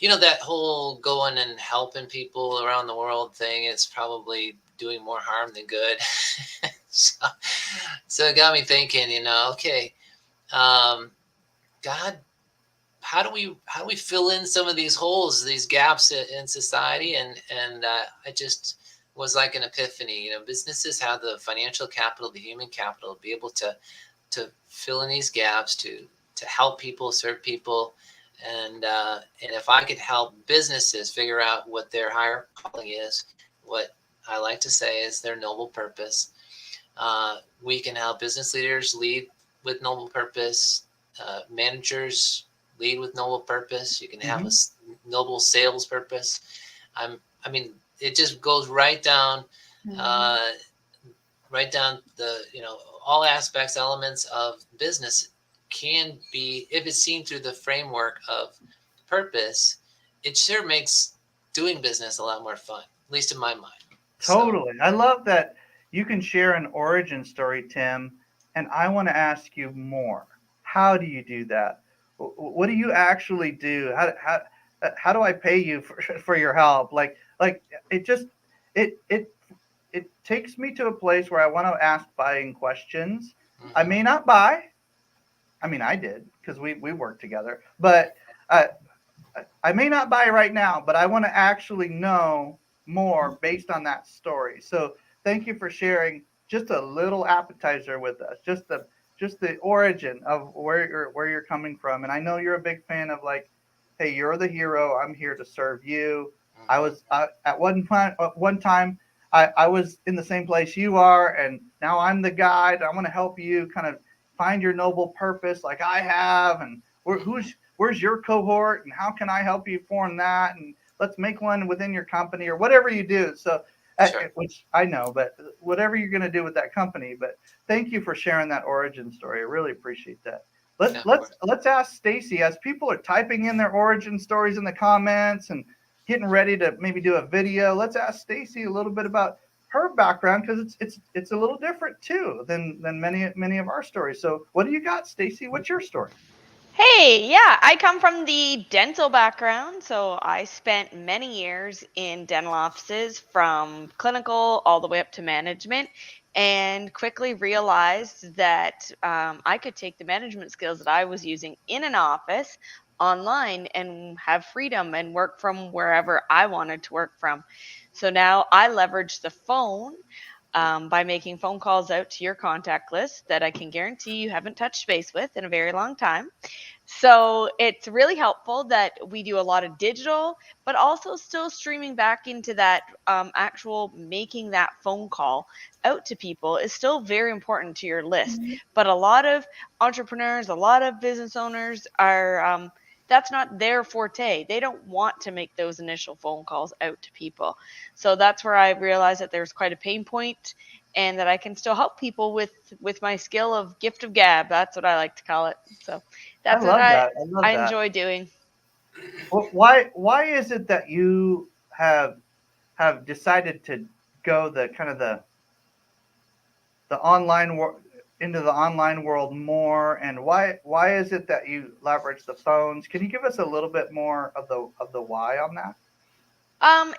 that whole going and helping people around the world thing is probably doing more harm than good. So it got me thinking, okay, God, how do we fill in some of these holes, these gaps in society? And I just was like an epiphany. Businesses have the financial capital, the human capital, to be able to fill in these gaps, to help people, serve people. And if I could help businesses figure out what their higher calling is, what I like to say is their noble purpose, we can help business leaders lead with noble purpose, managers lead with noble purpose. You can have a noble sales purpose. It just goes right down, the, all aspects, elements of business can be, if it's seen through the framework of purpose, it sure makes doing business a lot more fun, at least in my mind. Totally. So, I love that you can share an origin story, Tim, and I want to ask you more. How do you do that? What do you actually do? How do I pay you for your help? Like it it takes me to a place where I want to ask buying questions. Mhm. I may not buy. I mean, I did because we worked together, but I may not buy right now, but I want to actually know more based on that story. So thank you for sharing just a little appetizer with us, just the origin of where you're coming from. And I know you're a big fan of like, hey, you're the hero. I'm here to serve you. I was at one time I was in the same place you are, and now I'm the guide. I want to help you kind of find your noble purpose, like I have, and where's your cohort, and how can I help you form that, and let's make one within your company or whatever you do. So, Sure. which I know, but whatever you're going to do with that company. But thank you for sharing that origin story. I really appreciate that. Let's Yeah, of let's course. let's ask Stacy, as people are typing in their origin stories in the comments and getting ready to maybe do a video. Let's ask Stacy a little bit about her background, because it's a little different too than many of our stories. So what do you got, Stacy? What's your story? Hey, yeah, I come from the dental background, so I spent many years in dental offices from clinical all the way up to management, and quickly realized that I could take the management skills that I was using in an office online and have freedom and work from wherever I wanted to work from. So now I leverage the phone by making phone calls out to your contact list that I can guarantee you haven't touched base with in a very long time. So it's really helpful that we do a lot of digital, but also still streaming back into that actual making that phone call out to people is still very important to your list. But a lot of entrepreneurs, a lot of business owners are. That's not their forte. They don't want to make those initial phone calls out to people. So that's where I realized that there's quite a pain point, and that I can still help people with my skill of gift of gab. That's what I like to call it. So I that's what love I that. I love I that. enjoy doing. Well, why is it that you have decided to go the kind of the online world into the online world more, and why is it that you leverage the phones? Can you give us a little bit more of the why on that?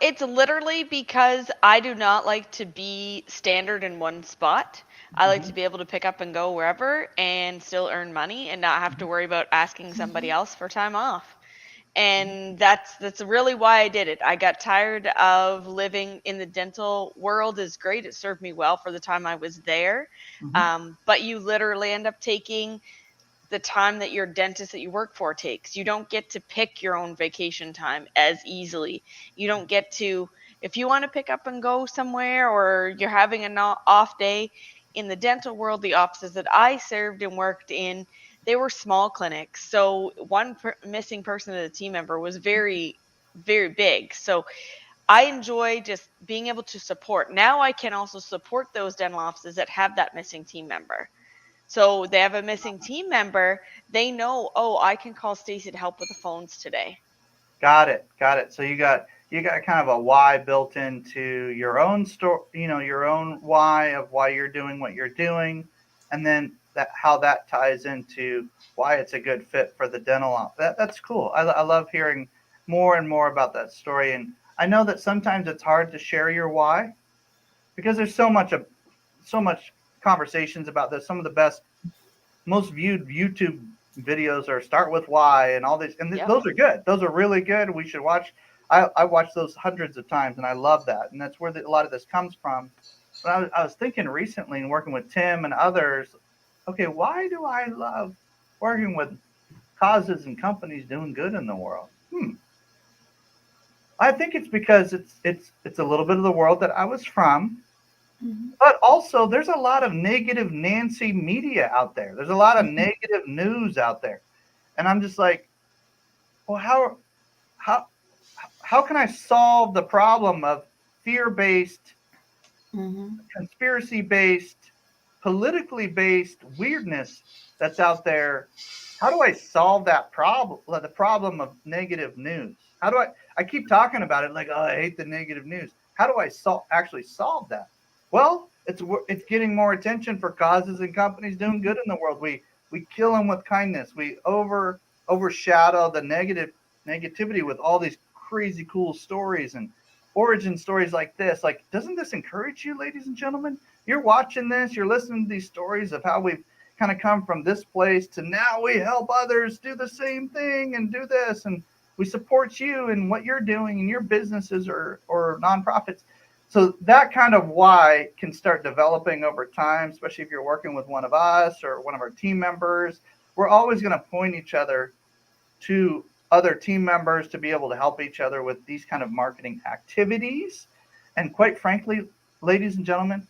It's literally because I do not like to be standard in one spot. I like to Mhm. be able to pick up and go wherever and still earn money and not have to worry about asking somebody else for time off. And that's really why I did it. I got tired of living in the dental world. Is great. It served me well for the time I was there. Mhm. But you literally end up taking the time that your dentist that you work for takes. You don't get to pick your own vacation time as easily. You don't get to, if you want to pick up and go somewhere or you're having an off day. In the dental world, the offices that I served and worked in, they were small clinics. So one missing person as a team member was very, very big. So I enjoy just being able to support. Now I can also support those dental offices that have that missing team member. So they have a missing team member. They know, oh, I can call Stacy to help with the phones today. Got it. Got it. So you got kind of a why built into your own story, your own why of why you're doing what you're doing, and then that how that ties into why it's a good fit for the dental office. That's cool. I love hearing more and more about that story. And I know that sometimes it's hard to share your why because there's so much conversations about this. Some of the best, most viewed YouTube videos are start with why and all these, and Yep. those are good. Those are really good. We should watch. I watched those hundreds of times, and I love that. And that's where a lot of this comes from. But I was thinking recently and working with Tim and others. Okay, why do I love working with causes and companies doing good in the world? I think it's because it's a little bit of the world that I was from, Mhm. but also there's a lot of negative Nancy media out there. There's a lot of negative news out there. And I'm just like, well, how how can I solve the problem of fear-based, Mhm. conspiracy-based, politically based weirdness that's out there? How do I solve that problem, the problem of negative news? How do I keep talking about it like, oh, I hate the negative news. How do I actually solve that? Well, it's getting more attention for causes and companies doing good in the world. We kill them with kindness. We overshadow the negativity with all these crazy cool stories, and origin stories like this, like, doesn't this encourage you, ladies and gentlemen? You're watching this, you're listening to these stories of how we've kind of come from this place to now we help others do the same thing and do this, and we support you in what you're doing in your businesses or nonprofits. So that kind of why can start developing over time, especially if you're working with one of us or one of our team members. We're always going to point each other to other team members to be able to help each other with these kind of marketing activities. And quite frankly, ladies and gentlemen,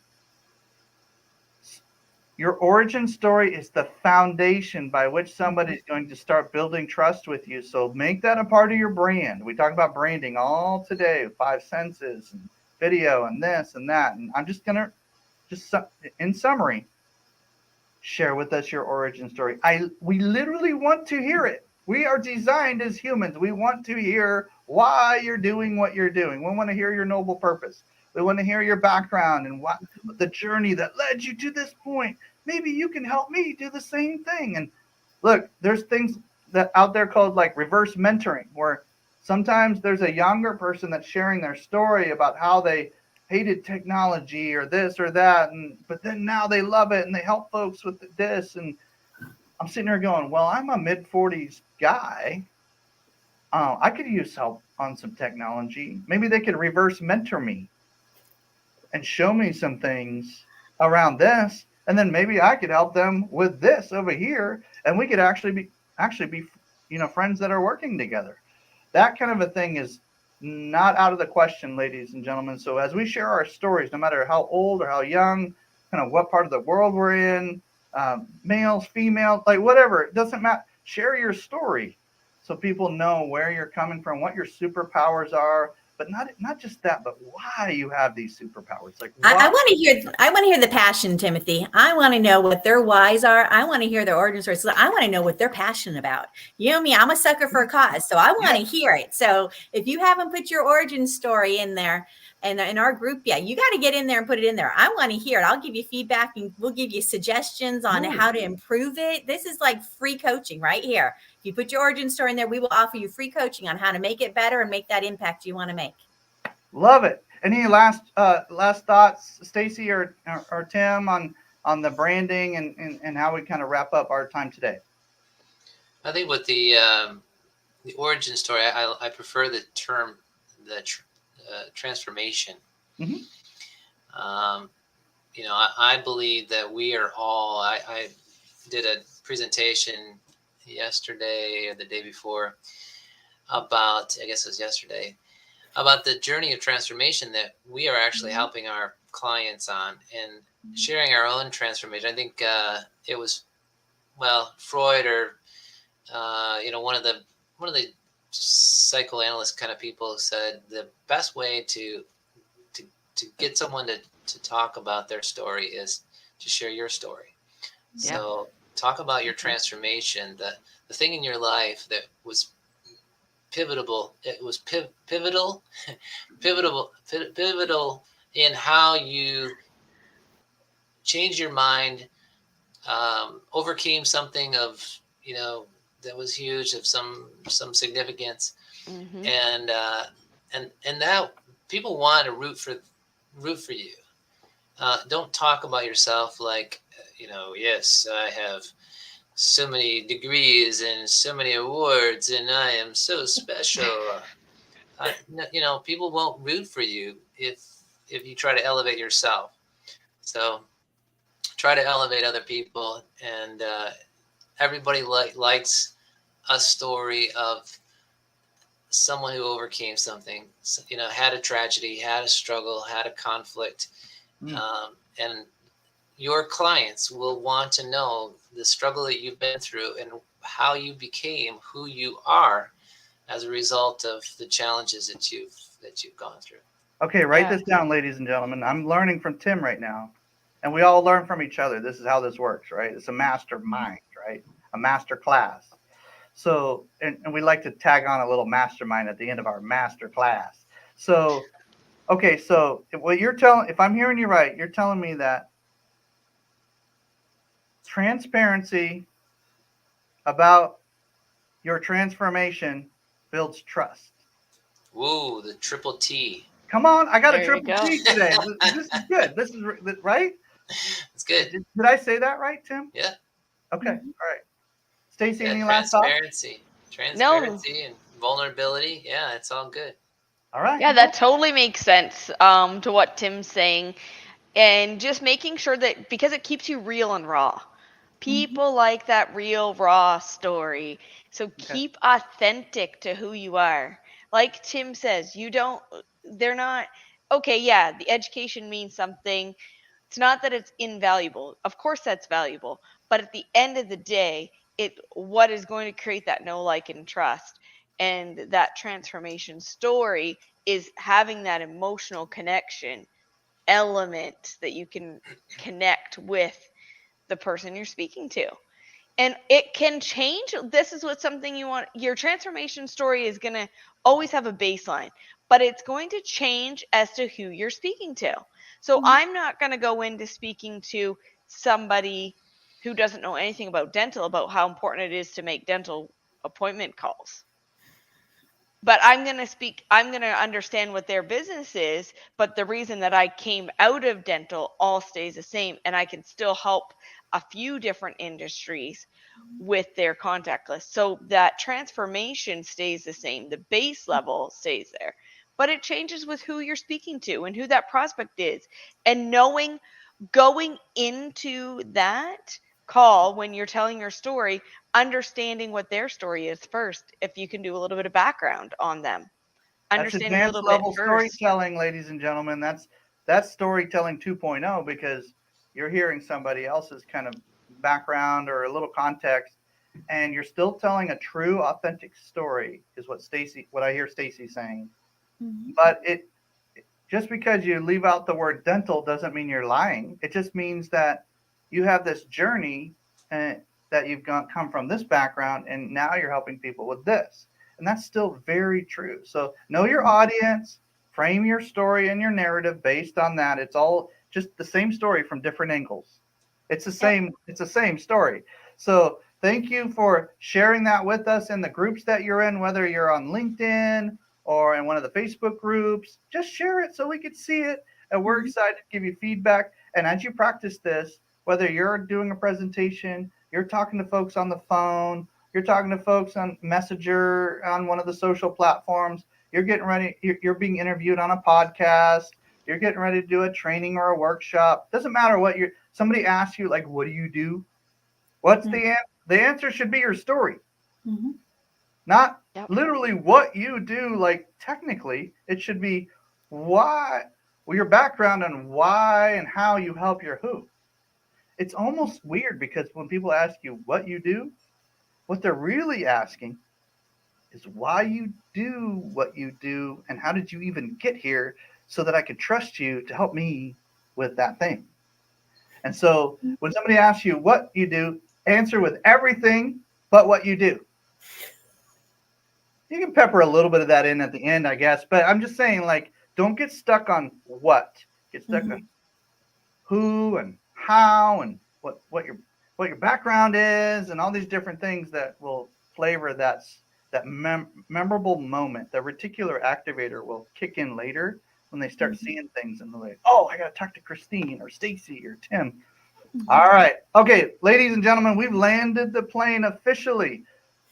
your origin story is the foundation by which somebody is going to start building trust with you. So make that a part of your brand. We talk about branding all today, 5 senses and video and this and that. And I'm just going to, in summary, share with us your origin story. We literally want to hear it. We are designed as humans. We want to hear why you're doing what you're doing. We want to hear your noble purpose. We want to hear your background and what the journey that led you to this point. Maybe you can help me do the same thing. And look, there's things that out there called like reverse mentoring, where sometimes there's a younger person that's sharing their story about how they hated technology or this or that, but then now they love it and they help folks with this. And I'm sitting there going, well, I'm a mid-40s guy. I could use help on some technology. Maybe they could reverse mentor me and show me some things around this, and then maybe I could help them with this over here, and we could actually be friends that are working together. That kind of a thing is not out of the question, ladies and gentlemen. So as we share our stories, no matter how old or how young, kind of what part of the world we're in, males, females, like whatever, it doesn't matter. Share your story so people know where you're coming from, what your superpowers are, but not just that, but why you have these superpowers. Like I want to hear the passion, Timothy. I want to know what their whys are. I want to hear their origin stories. So I want to know what they're passionate about. You know me, I'm a sucker for a cause, so I want to hear it. So if you haven't put your origin story in there and in our group yet, you got to get in there and put it in there. I want to hear it. I'll give you feedback and we'll give you suggestions on how to improve it. This is like free coaching right here. If you put your origin story in there, we will offer you free coaching on how to make it better and make that impact you want to make. Love it. Any last thoughts, Stacy or Tim, on the branding and how we kind of wrap up our time today? I think with the origin story, I prefer the term transformation. Mm-hmm. I believe that we are all. I did a presentation yesterday or the day before about, I guess it was yesterday, about the journey of transformation that we are actually helping our clients on and sharing our own transformation. I think it was, Freud or one of the psychoanalyst kind of people said the best way to get someone to talk about their story is to share your story. Yeah. So talk about your transformation, the thing in your life that was pivotal. It was pivotal in how you changed your mind, overcame something of that was huge, of some significance, and that people want to root for you. Don't talk about yourself like yes, I have so many degrees and so many awards and I am so special. People won't root for you if you try to elevate yourself. So try to elevate other people, and everybody likes a story of someone who overcame something, had a tragedy, had a struggle, had a conflict, and your clients will want to know the struggle that you've been through and how you became who you are as a result of the challenges that you've gone through. Okay, write this down, ladies and gentlemen. I'm learning from Tim right now, and we all learn from each other. This is how this works, right? It's a mastermind, right? A master class. So, and we like to tag on a little mastermind at the end of our master class. So, okay, so what you're telling, if I'm hearing you right, you're telling me that transparency about your transformation builds trust. Whoa, the triple T. Come on, I got a There you triple go. C today. This is good. This is right. It's good. Did I say that right, Tim? Yeah. Okay. All right. Stacy, Yeah. any last thoughts? No, And vulnerability. Yeah, it's all good. All right. yeah, that totally makes sense to what Tim's saying. And just making sure that because it keeps you real and raw. People like that real, raw story. So keep authentic to who you are. Like Tim says, they're not, okay, yeah, the education means something. It's not that it's invaluable. Of course that's valuable. But at the end of the day, what is going to create that know, like, and trust and that transformation story is having that emotional connection element that you can connect with the person you're speaking to. And it can change. This is what something you want. Your transformation story is going to always have a baseline, but it's going to change as to who you're speaking to. So I'm not going to go into speaking to somebody who doesn't know anything about dental about how important it is to make dental appointment calls. But I'm going to understand what their business is, but the reason that I came out of dental all stays the same, and I can still help a few different industries with their contact list. So that transformation stays the same. The base level stays there, but it changes with who you're speaking to and who that prospect is. And going into that call when you're telling your story, understanding what their story is first. If you can do a little bit of background on them, That's understanding a advanced little bit level first. storytelling, ladies and gentlemen. That's storytelling 2.0 because you're hearing somebody else's kind of background or a little context, and you're still telling a true, authentic story. Is what I hear Stacy saying. But it just because you leave out the word dental doesn't mean you're lying. It just means that you have this journey that you've come from this background, and now you're helping people with this. And that's still very true. So know your audience, frame your story and your narrative based on that. It's all just the same story from different angles. It's the same story. So thank you for sharing that with us in the groups that you're in, whether you're on LinkedIn or in one of the Facebook groups. Just share it so we can see it. And we're excited to give you feedback. And as you practice this, whether you're doing a presentation, you're talking to folks on the phone, you're talking to folks on Messenger, on one of the social platforms, you're getting ready, you're being interviewed on a podcast, you're getting ready to do a training or a workshop. Doesn't matter what somebody asks you, like, what do you do? What's the answer? The answer should be your story. Not literally what you do, like technically. It should be why, your background and why and how you help your who. It's almost weird because when people ask you what you do, what they're really asking is why you do what you do and how did you even get here so that I could trust you to help me with that thing. And so when somebody asks you what you do, answer with everything but what you do. You can pepper a little bit of that in at the end, I guess. But I'm just saying, like, don't get stuck on what. Get stuck on who and how and what your background is and all these different things that will flavor that memorable moment. The reticular activator will kick in later when they start seeing things and they're like, oh, I got to talk to Christine or Stacy or Tim. All right. Okay, ladies and gentlemen, we've landed the plane officially.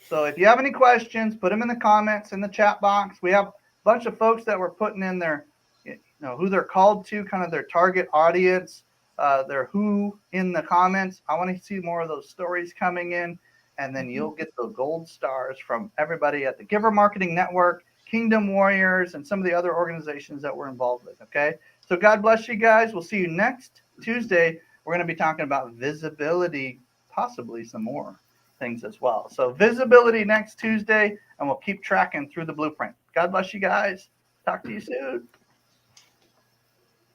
So if you have any questions, put them in the comments in the chat box. We have a bunch of folks that were putting in their, who they're called to, kind of their target audience, their who in the comments. I want to see more of those stories coming in, and then you'll get the gold stars from everybody at the Giver Marketing Network, Kingdom Warriors, and some of the other organizations that we're involved with. Okay. So God bless you guys. We'll see you next Tuesday. We're going to be talking about visibility, possibly some more things as well. So visibility next Tuesday, and we'll keep tracking through the blueprint. God bless you guys. Talk to you soon.